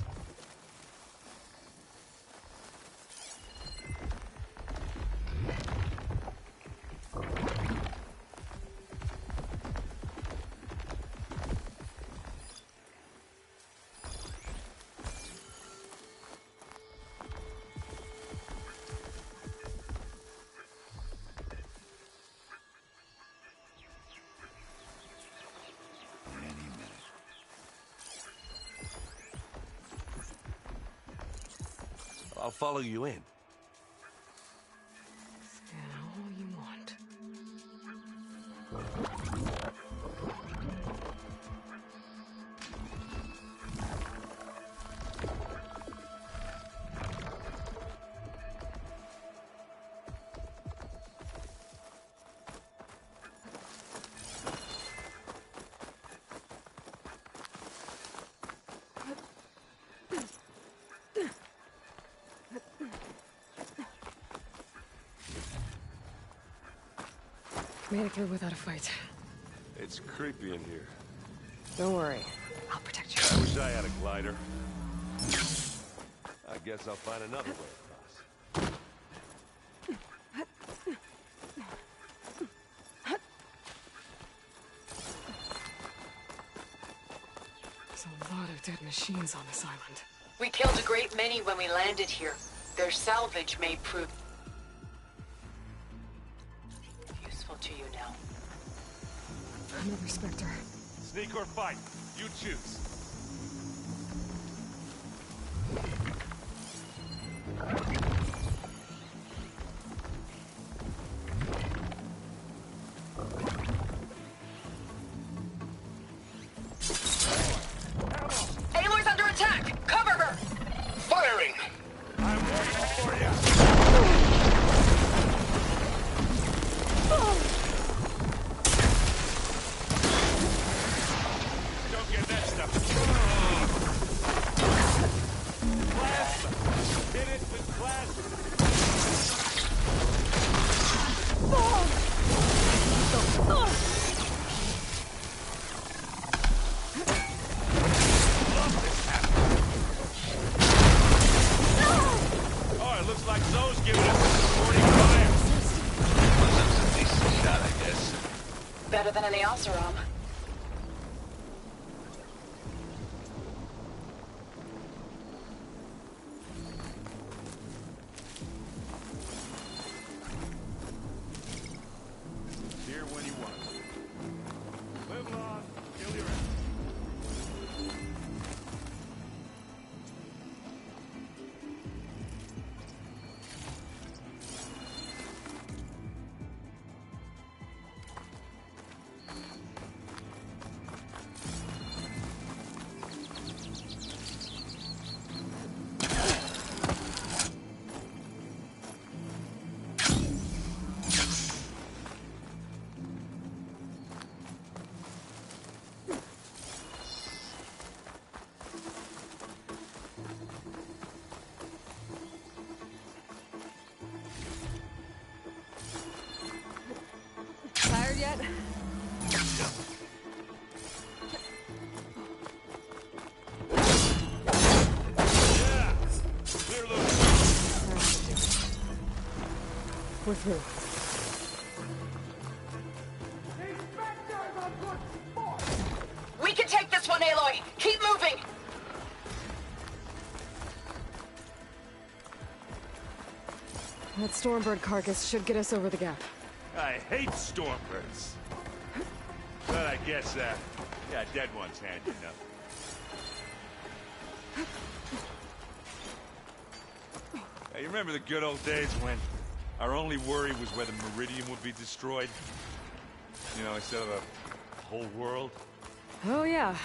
I'll follow you in. All you want. Made it through without a fight. It's creepy in here. Don't worry. I'll protect you. I wish I had a glider. I guess I'll find another way across. There's a lot of dead machines on this island. We killed a great many when we landed here. Their salvage may prove useful to you now. Another Spectre. Sneak or fight, you choose. Aloy's under attack! Cover her! Firing! I'm waiting for you! Don't get that stuff. Plasma! Hit it with plasma! Oh, it looks like Zoe's giving us a supporting fire. That's a decent shot, I guess. Better than any Oseram. Here when you want. Live long, kill your enemy. Tired yet? Yeah! Clear loose. We're through. We can take this one, Aloy! Keep moving! That Stormbird carcass should get us over the gap. I hate Stormbirds. But I guess, yeah, dead one's handy enough. Hey, you remember the good old days when our only worry was whether Meridian would be destroyed? You know, instead of a whole world? Oh, yeah.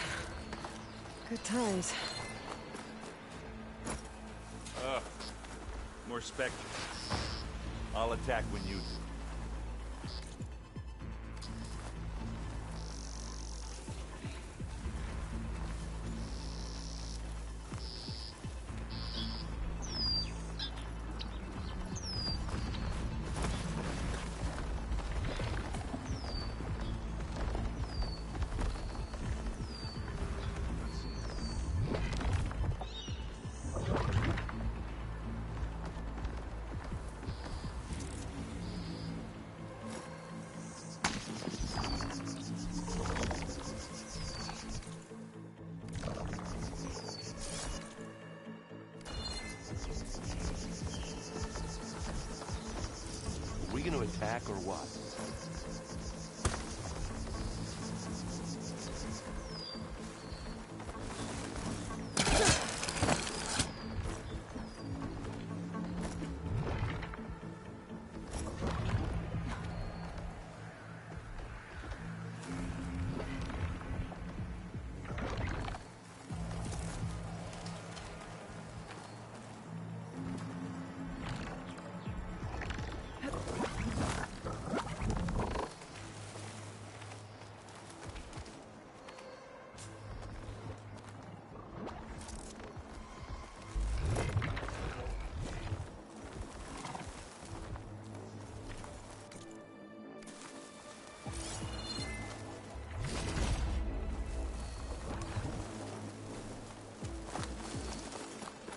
Good times. Ugh. More Spectres. I'll attack when you do. we gonna attack or what?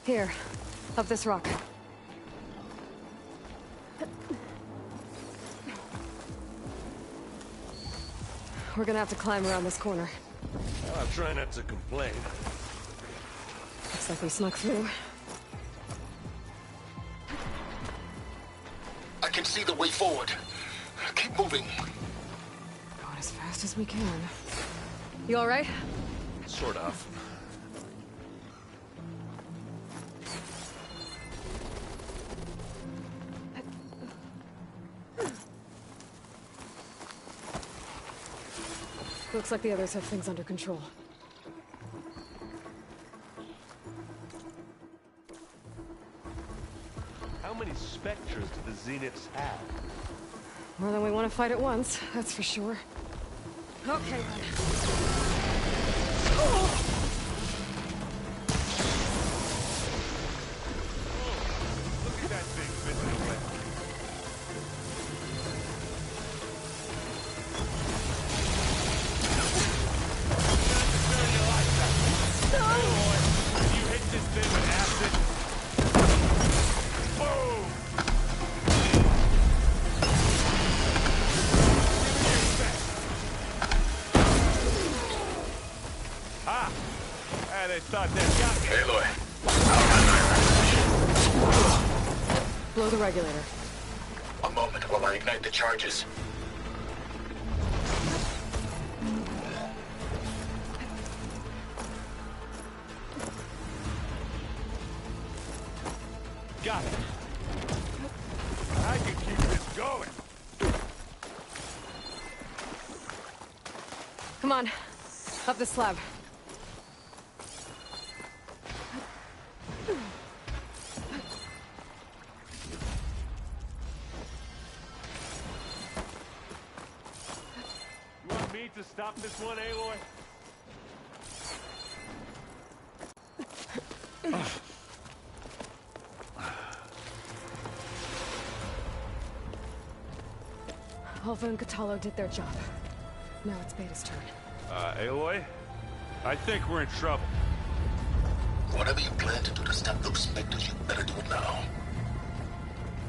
Here, up this rock. We're gonna have to climb around this corner. I'll try not to complain. Looks like we snuck through. I can see the way forward. Keep moving. Going as fast as we can. You all right? Sort of. Looks like the others have things under control. How many Spectres do the Zeniths have? More than we want to fight at once, that's for sure. Okay, then. Look at that thing fizzing away. You hit this thing with acid. Boom! Ah! Ah, they thought they got me. Aloy. Blow the regulator. A moment while I ignite the charges. Got it. I can keep this going. Come on, up the slab. You want me to stop this one, Aloy? Alva and Kotallo did their job. Now it's Beta's turn. Aloy? I think we're in trouble. Whatever you plan to do to stop those Spectres, you better do it now.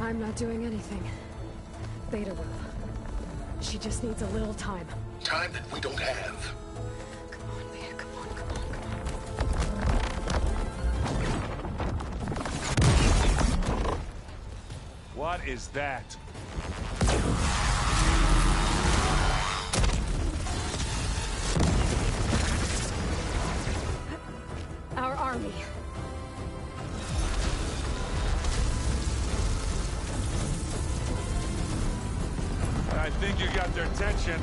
I'm not doing anything. Beta will. She just needs a little time. Time that we don't have. Come on, Beta, come on, come on, come on. What is that? Our army. I think you got their attention.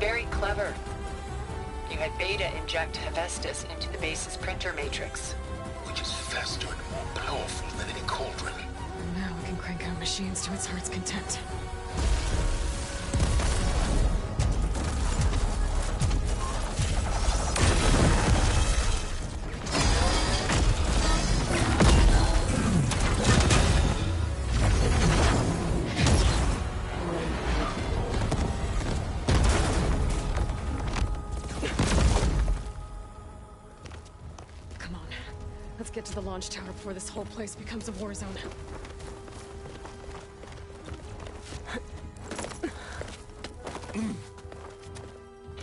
Very clever. You had Beta inject Hephaestus into the base's printer matrix. Which is faster and more powerful than any cauldron. Now we can crank out machines to its heart's content. Get to the launch tower before this whole place becomes a war zone.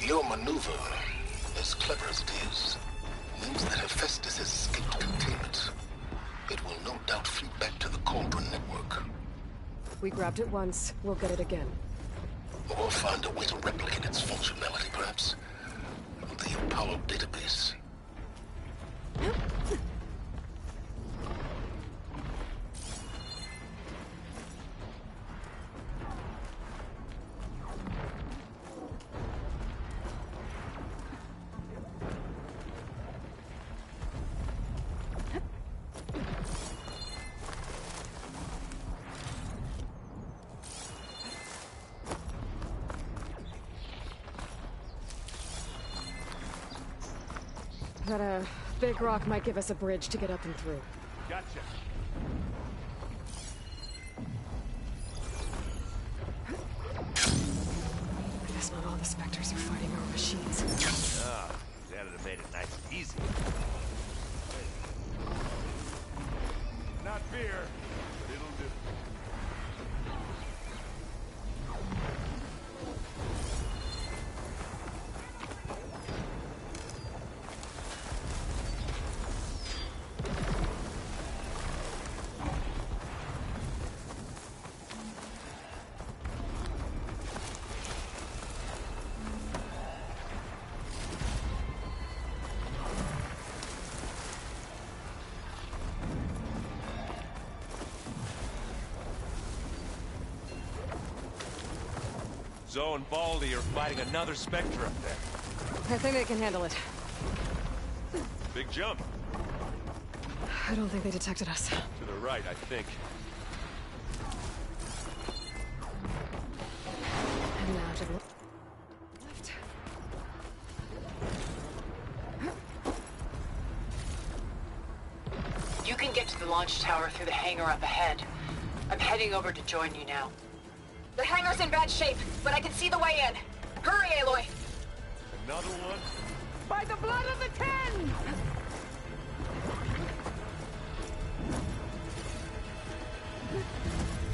Your maneuver, as clever as it is, means that Hephaestus has escaped containment. It will no doubt fleet back to the Cauldron network. We grabbed it once, we'll get it again. Or find a way to replicate its functionality, perhaps. The Apollo database. That big rock might give us a bridge to get up and through. Gotcha. I guess not all the Spectres are fighting our machines. Ah, that'd have made it nice and easy. Not fear, but it'll do. Zoe and Baldy are fighting another Spectre up there. I think they can handle it. Big jump. I don't think they detected us. To the right, I think. And now to the left. You can get to the launch tower through the hangar up ahead. I'm heading over to join you now. The hangar's in bad shape, but I can see the way in. Hurry, Aloy! Another one? By the blood of the Ten!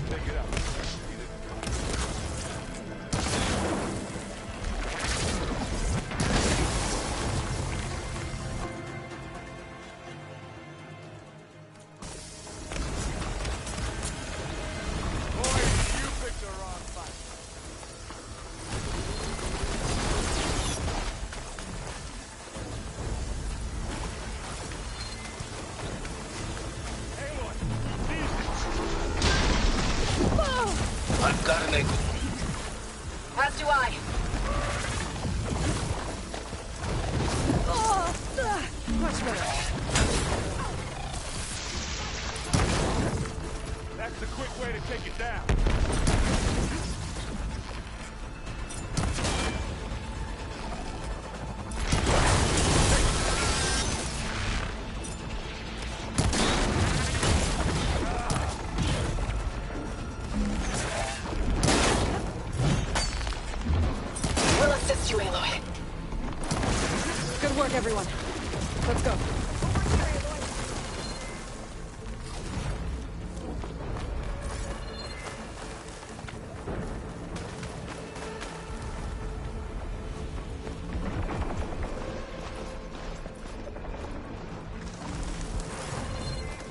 Take it up. I've got an angle. As do I. Much better. That's the quick way to take it down. We'll assist you, Aloy. Good work, everyone. Let's go.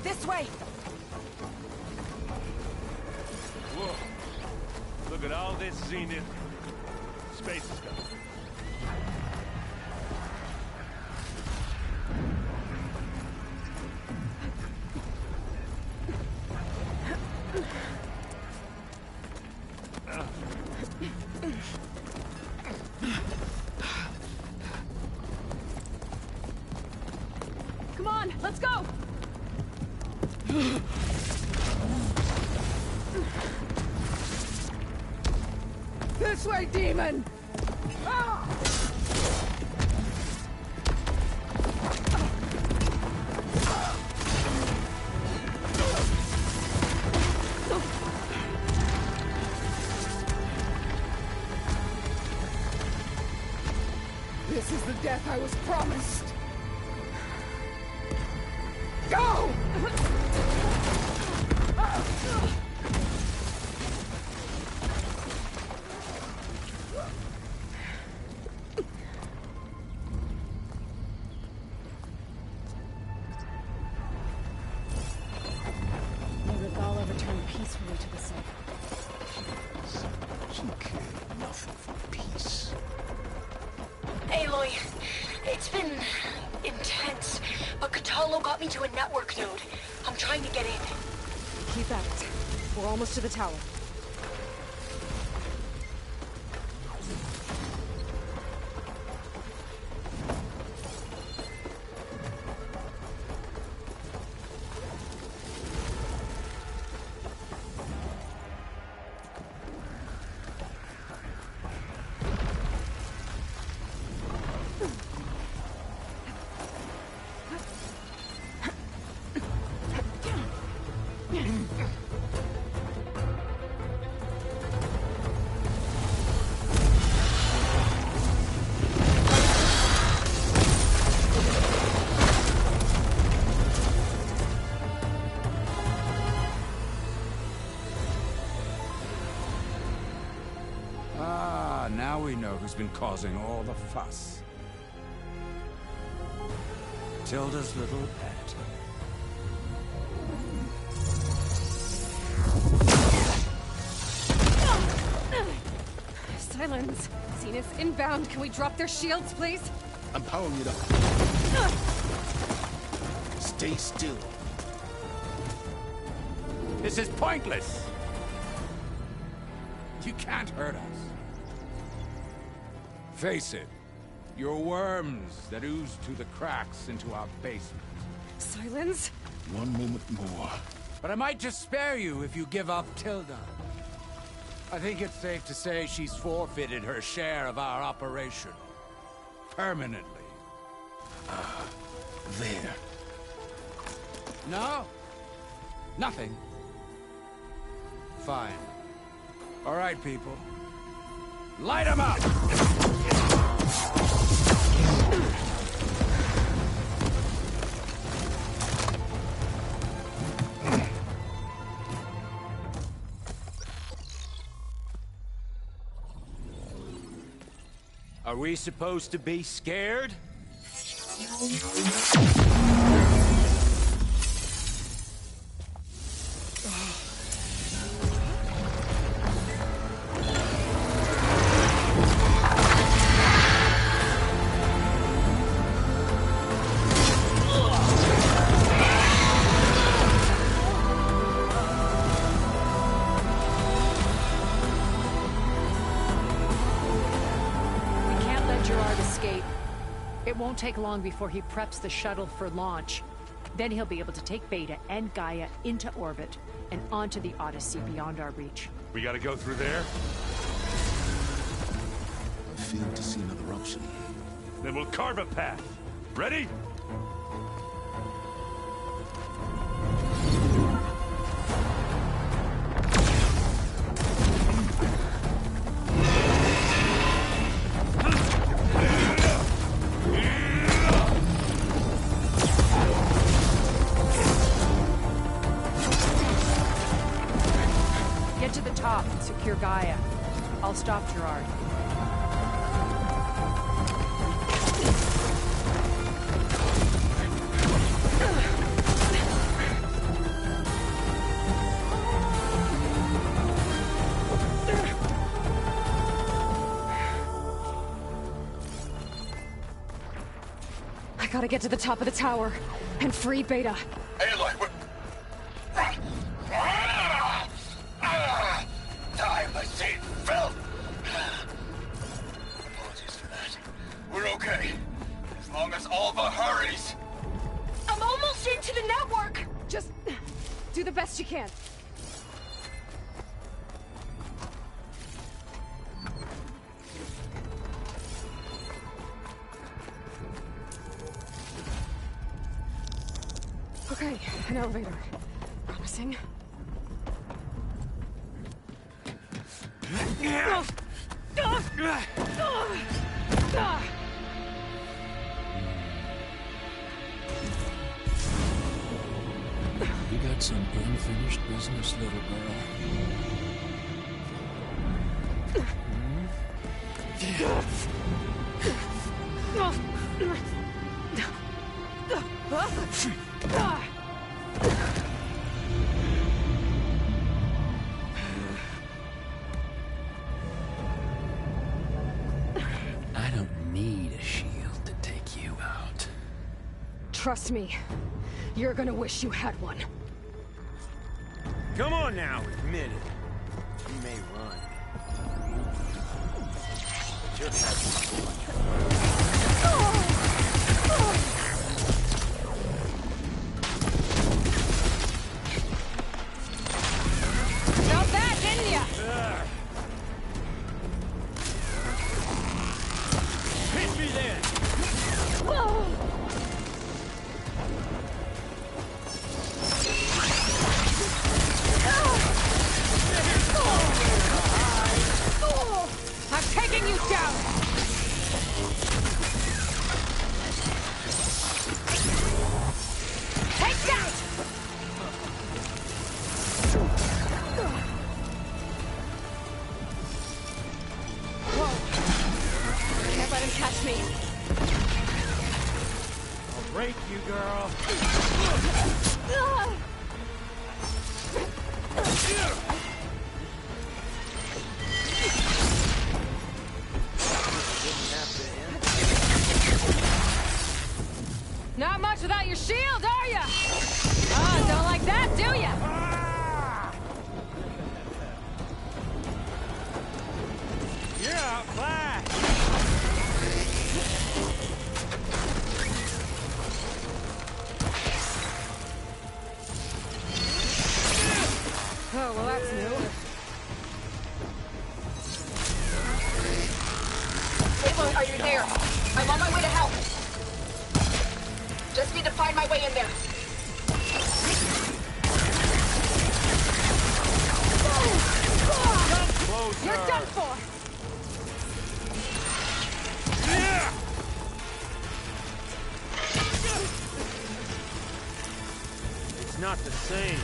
This way! Whoa. Look at all this Zenith space stuff. Come on, let's go! This way, demon! This is the death I was promised. Go! It's been intense, but Kotallo got me to a network node. I'm trying to get in. Keep at it. We're almost to the tower. Now we know who's been causing all the fuss. Tilda's little pet. Silence! Zenith's inbound. Can we drop their shields, please? I'm powering it up. Stay still. This is pointless! You can't hurt us. Face it, you're worms that ooze through the cracks into our basement. Silence? One moment more. But I might just spare you if you give up Tilda. I think it's safe to say she's forfeited her share of our operation. Permanently. There. No? Nothing? Fine. All right, people. Light 'em up! Are we supposed to be scared? It won't take long before he preps the shuttle for launch. Then he'll be able to take Beta and Gaia into orbit and onto the Odyssey beyond our reach. We gotta go through there? I failed to see another option. Then we'll carve a path. Ready? Get to the top and secure Gaia. I'll stop Gerard. I gotta get to the top of the tower and free Beta. Aloy, time machine filled. Apologies for that. We're okay. As long as Alva hurries. I'm almost into the network! Just do the best you can. Okay, an elevator. Promising. You got some unfinished business, little girl. I don't need a shield. Trust me, you're gonna wish you had one. Come on now, admit it. You may run. Just have too much fun. Felt that, didn't ya? Hit me then! I'm taking you down! Take that! Whoa. Can't let him catch me. I'll break you, girl. Not much without your shield, are ya? Ah, don't like that, do ya? You're outclassed. Oh, well that's new. Aloy, are you there? I'm on my way to help. Just need to find my way in there. Closer. You're done for! Yeah. It's not the same.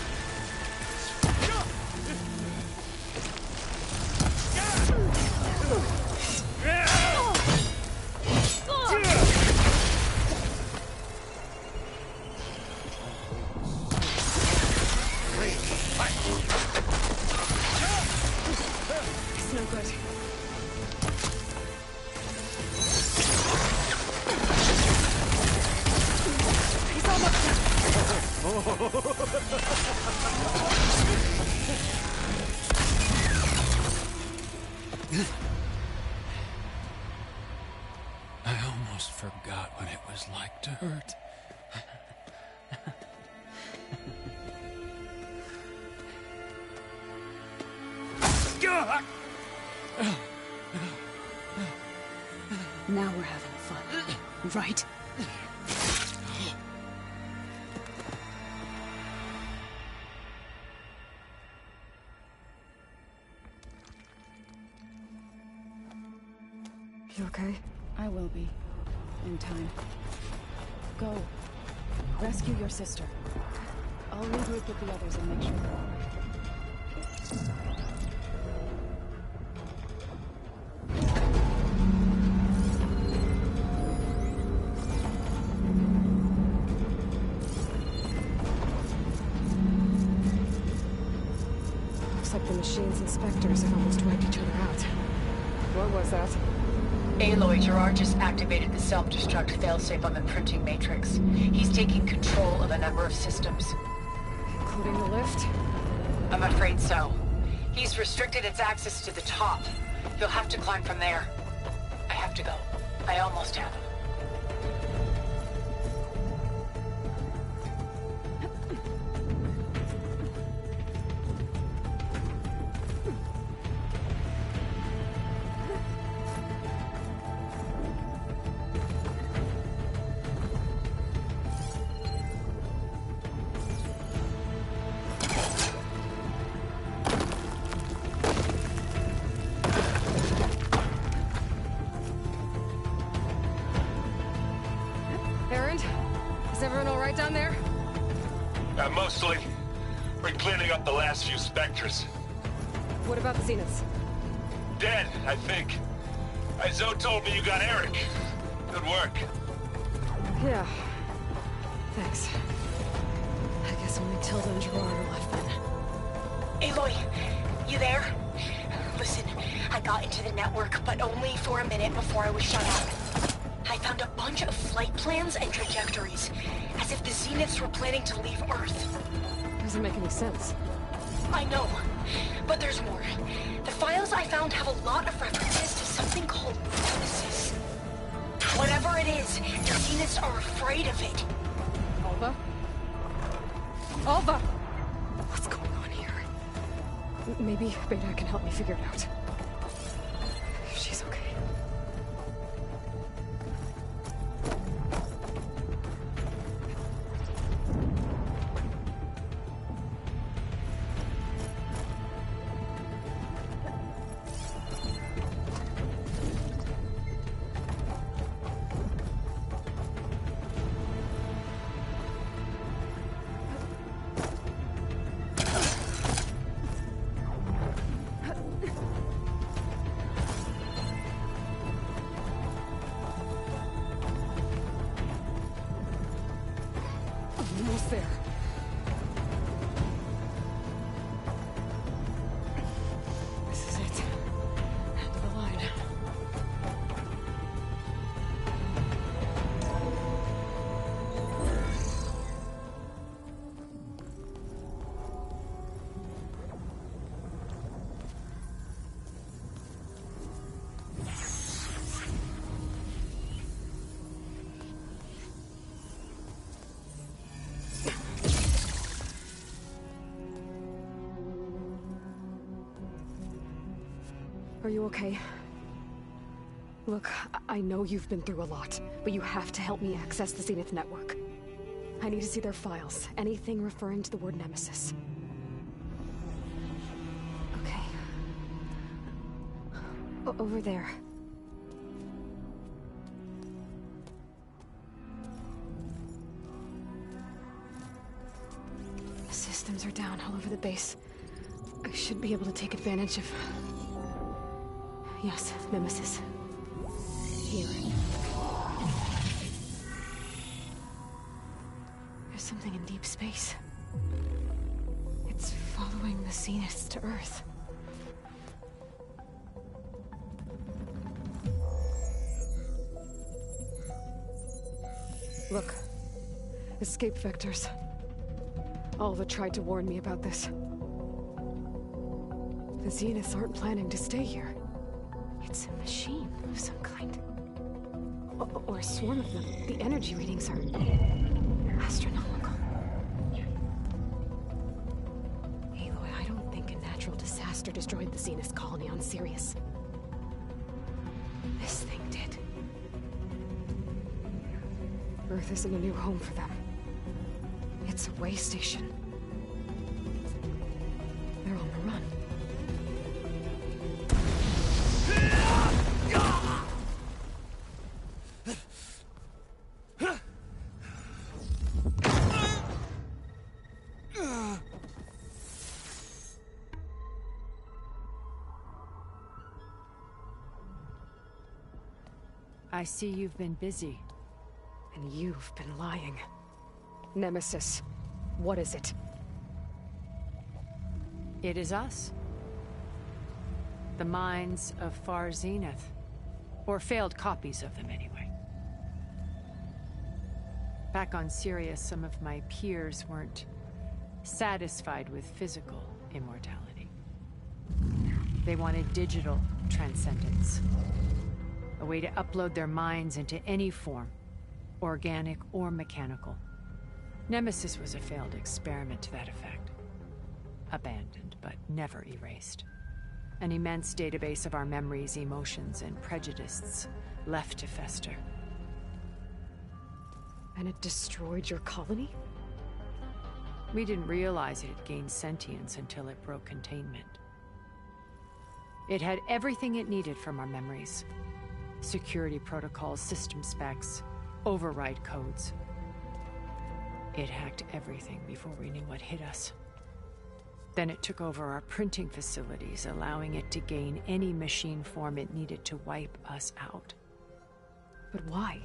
It's no good. He's almost I almost forgot what it was like to hurt. Now we're having fun, right? You okay? I will be. In time. Go. Rescue your sister. I'll regroup with the others and make sure they're all right. Looks like the machine's inspectors have almost wiped each other out. What was that? Aloy, Gerard just activated the self-destruct failsafe on the printing matrix. He's taking control of a number of systems. Including the lift? I'm afraid so. He's restricted its access to the top. You'll have to climb from there. I have to go. I almost have him. Erend? Is everyone all right down there? Mostly. We're cleaning up the last few Spectres. What about the Zeniths? Dead, I think. Zoe told me you got Eric. Good work. Yeah. Thanks. I guess only Tilda and Gerard are left then. Aloy, you there? Listen, I got into the network, but only for a minute before I was shut out. I I found a bunch of flight plans and trajectories, as if the Zeniths were planning to leave Earth. Doesn't make any sense. I know, but there's more. The files I found have a lot of references to something called Nemesis. Whatever it is, the Zeniths are afraid of it. Alva? Alva! What's going on here? Maybe Beta can help me figure it out. She's okay. Almost there. This is it. End of the line. Are you okay? Look, I know you've been through a lot, but you have to help me access the Zenith network. I need to see their files, anything referring to the word Nemesis. Okay. Over there. The systems are down all over the base. I should be able to take advantage of... Yes, Nemesis. Here. There's something in deep space. It's following the Zeniths to Earth. Look. Escape vectors. Alva tried to warn me about this. The Zeniths aren't planning to stay here. It's a machine of some kind. Or a swarm of them. The energy readings are... astronomical. Aloy, I don't think a natural disaster destroyed the Zenith colony on Sirius. This thing did. Earth isn't a new home for them. It's a way station. They're on the run. I see you've been busy. And you've been lying. Nemesis, what is it? It is us. The minds of Far Zenith. Or failed copies of them, anyway. Back on Sirius, some of my peers weren't satisfied with physical immortality. They wanted digital transcendence. A way to upload their minds into any form, organic or mechanical. Nemesis was a failed experiment to that effect. Abandoned, but never erased. An immense database of our memories, emotions, and prejudices left to fester. And it destroyed your colony? We didn't realize it had gained sentience until it broke containment. It had everything it needed from our memories. Security protocols, system specs, override codes. It hacked everything before we knew what hit us. Then it took over our printing facilities, allowing it to gain any machine form it needed to wipe us out. But why?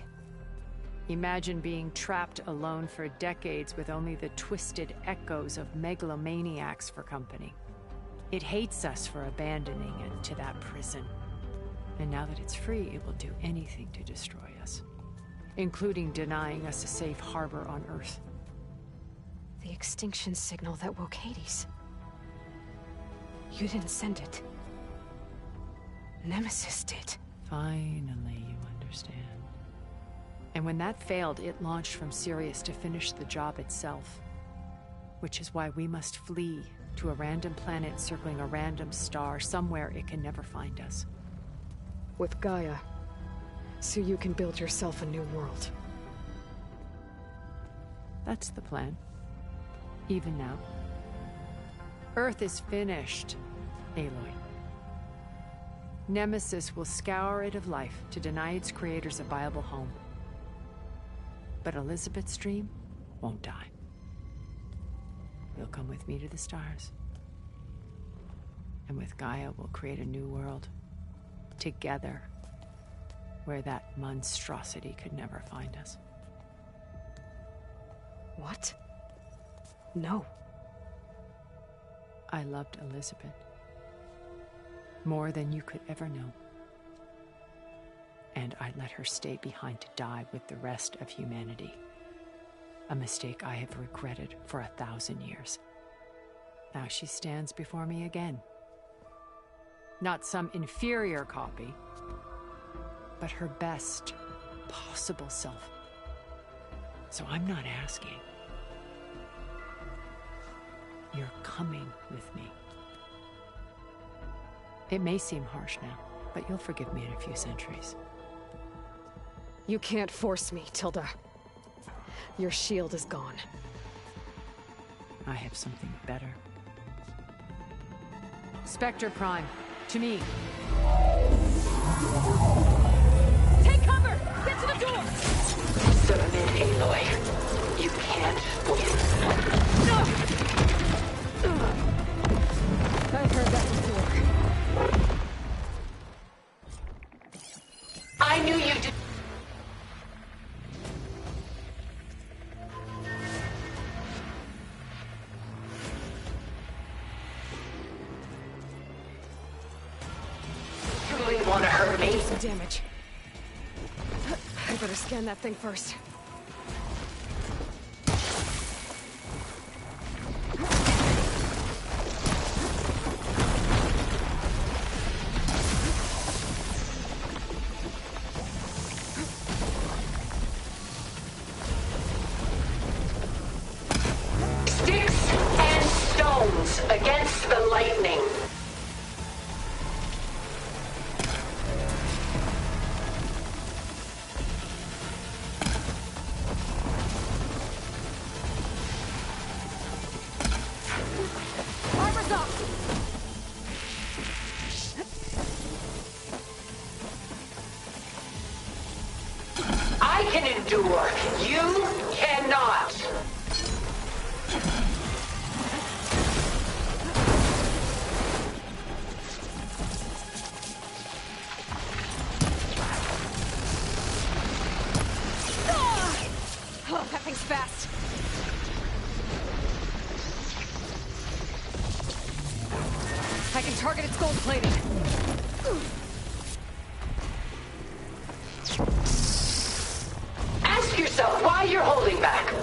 Imagine being trapped alone for decades with only the twisted echoes of megalomaniacs for company. It hates us for abandoning it to that prison. And now that it's free, it will do anything to destroy us. including denying us a safe harbor on Earth. The extinction signal that woke Hades. You didn't send it. Nemesis did. Finally, you understand. And when that failed, it launched from Sirius to finish the job itself. Which is why we must flee to a random planet circling a random star, somewhere it can never find us. With Gaia. So you can build yourself a new world. That's the plan. Even now. Earth is finished, Aloy. Nemesis will scour it of life to deny its creators a viable home. But Elizabeth's dream won't die. You'll come with me to the stars. And with Gaia, we'll create a new world. Together. Where that monstrosity could never find us. What? No. I loved Elizabeth. More than you could ever know. And I let her stay behind to die with the rest of humanity. A mistake I have regretted for 1,000 years. Now she stands before me again. Not some inferior copy, but her best possible self. So I'm not asking. You're coming with me. It may seem harsh now, but you'll forgive me in a few centuries. You can't force me, Tilda. Your shield is gone. I have something better. Spectre Prime, to me. Take cover! Get to the door! Submit, Aloy. You can't win. I've heard that before. I knew you did. You really want to hurt me? Some damage. I better scan that thing first. Sticks and stones against the lightning. Armor's up! I can endure. You cannot. Oh, that thing's fast. I can target its gold plating. Ask yourself why you're holding back.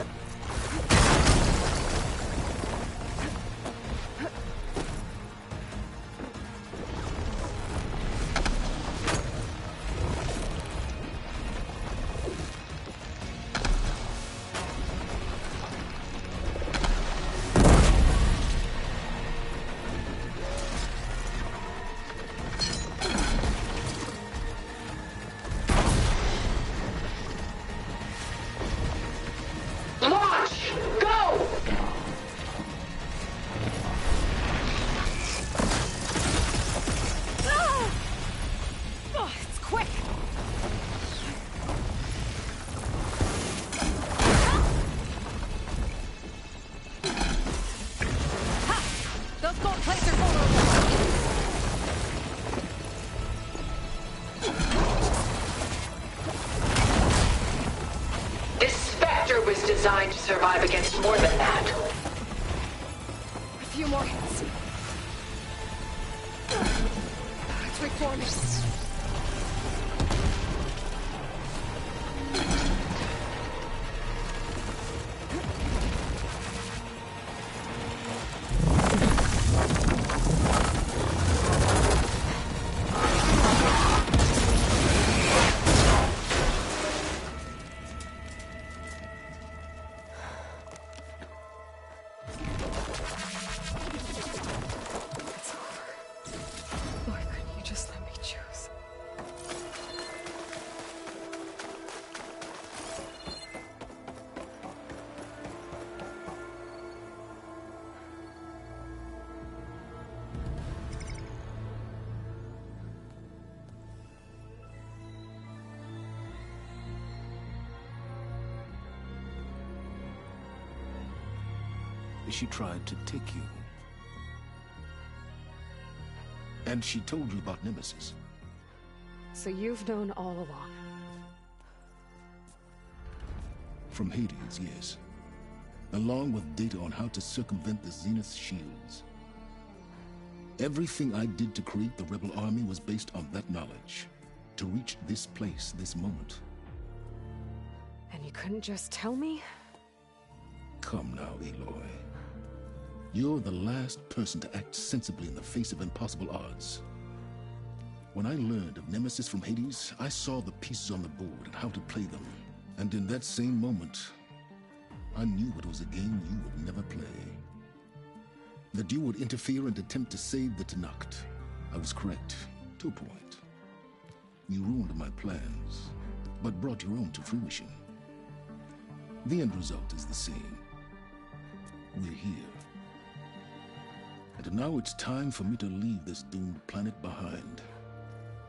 Launch! Go! Oh, it's quick! Ha! Those gold plates are vulnerable! This Spectre was designed to survive against more than that. A few more hits. It's reforming. she tried to take you. And she told you about Nemesis. So you've known all along. From Hades, yes. Along with data on how to circumvent the Zenith shields. Everything I did to create the Rebel army was based on that knowledge. To reach this place, this moment. And you couldn't just tell me? Come now, Aloy. You're the last person to act sensibly in the face of impossible odds. When I learned of Nemesis from Hades, I saw the pieces on the board and how to play them. And in that same moment, I knew it was a game you would never play. That you would interfere and attempt to save the Tenakth. I was correct, to a point. You ruined my plans, but brought your own to fruition. The end result is the same. We're here. And now it's time for me to leave this doomed planet behind.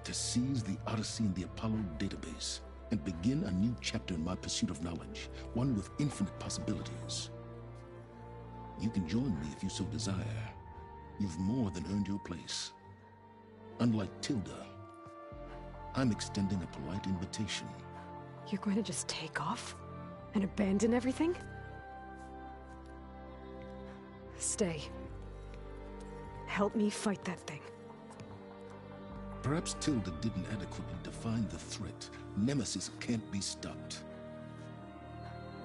To seize the Odyssey and the Apollo database, and begin a new chapter in my pursuit of knowledge, one with infinite possibilities. You can join me if you so desire. You've more than earned your place. Unlike Tilda, I'm extending a polite invitation. You're going to just take off? And abandon everything? Stay. Help me fight that thing. Perhaps Tilda didn't adequately define the threat. Nemesis can't be stopped.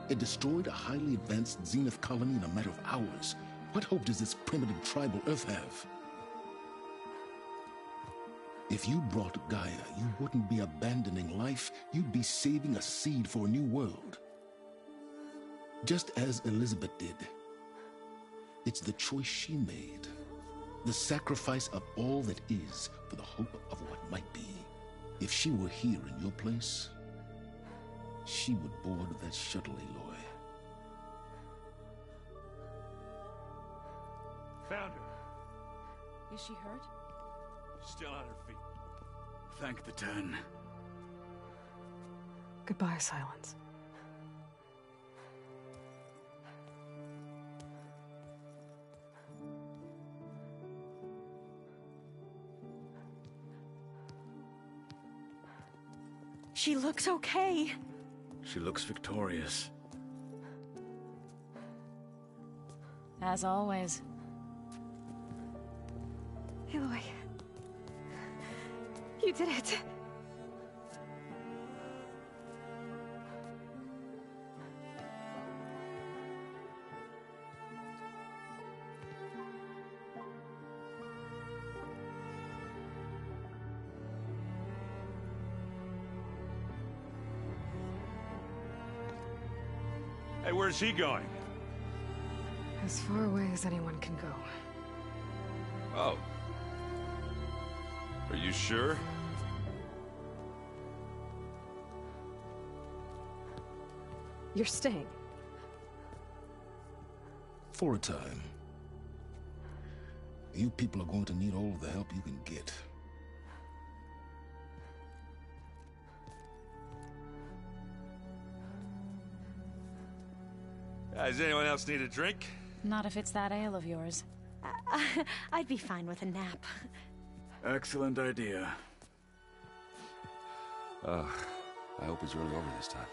It destroyed a highly advanced Zenith colony in a matter of hours. What hope does this primitive tribal Earth have? If you brought Gaia, you wouldn't be abandoning life, you'd be saving a seed for a new world. Just as Elizabeth did. It's the choice she made. The sacrifice of all that is for the hope of what might be. If she were here in your place, she would board that shuttle, Aloy. Found her. Is she hurt? Still on her feet. Thank the Ten. Goodbye, Silence. She looks okay. She looks victorious. As always. Aloy. You did it. Hey, where's he going? As far away as anyone can go. Oh. Are you sure? You're staying. For a time. You people are going to need all of the help you can get. Does anyone else need a drink? Not if it's that ale of yours. I'd be fine with a nap. Excellent idea. I hope it's really over this time.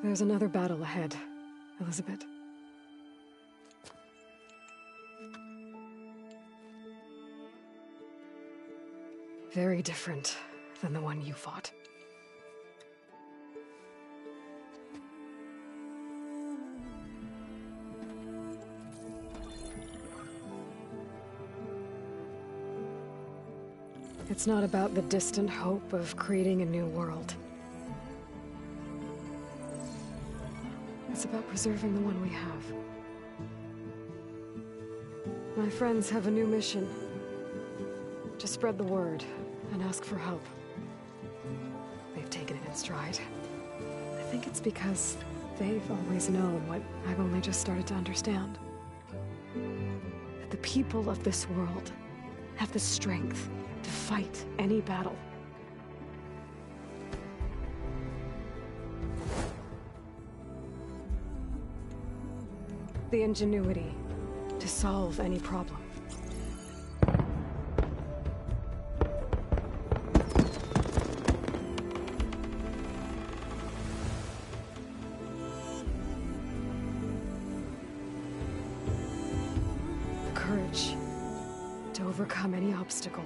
There's another battle ahead, Elizabeth. Very different than the one you fought. It's not about the distant hope of creating a new world. It's about preserving the one we have. My friends have a new mission. To spread the word and ask for help. They've taken it in stride. I think it's because they've always known what I've only just started to understand. That the people of this world have the strength to fight any battle. The ingenuity to solve any problem. The courage to overcome any obstacle.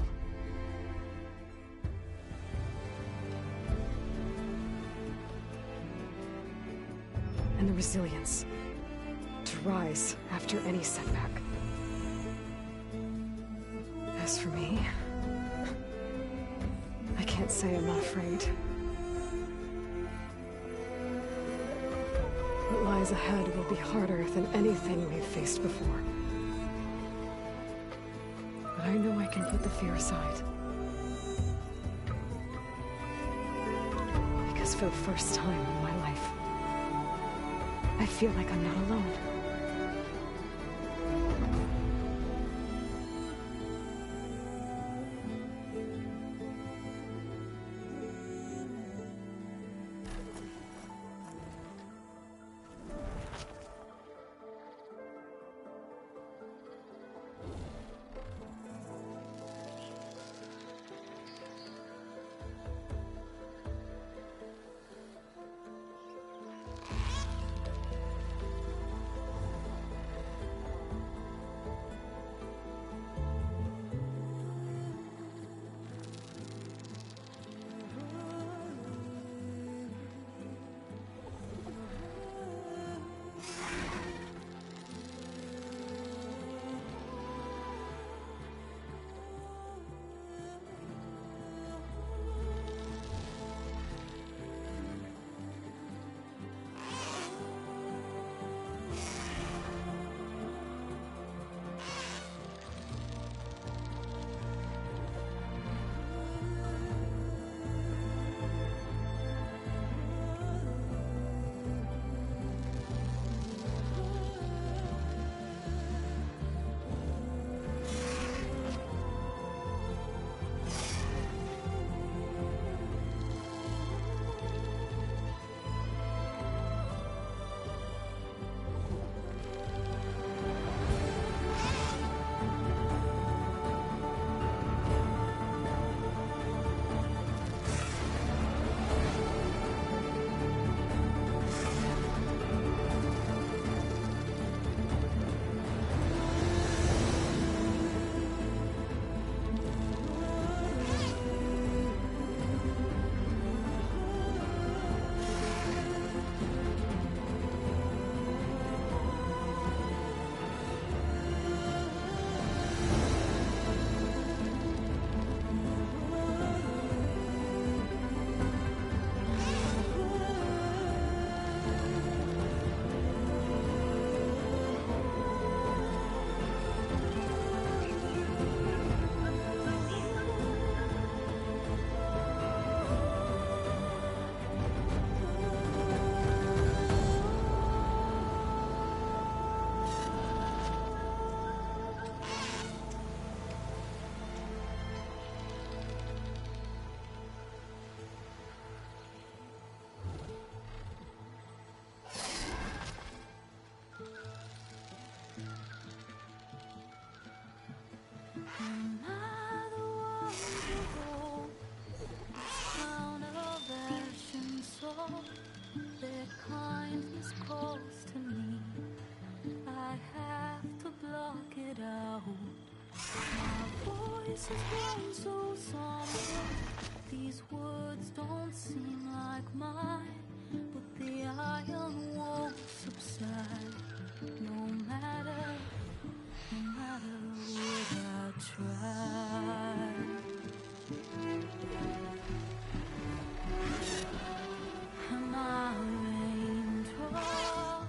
And the resilience to rise after any setback. As for me, I can't say I'm not afraid. What lies ahead will be harder than anything we've faced before. But I know I can put the fear aside. Because for the first time in my life, I feel like I'm not alone. This has grown so somber. These words don't seem like mine, but the iron won't subside. No matter what I try. And my raindrops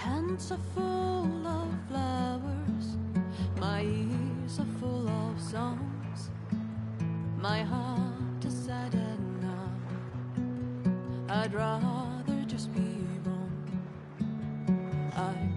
hands are full of flowers, my ears are full of songs, my heart is sad and numb. I'd rather just be wrong. I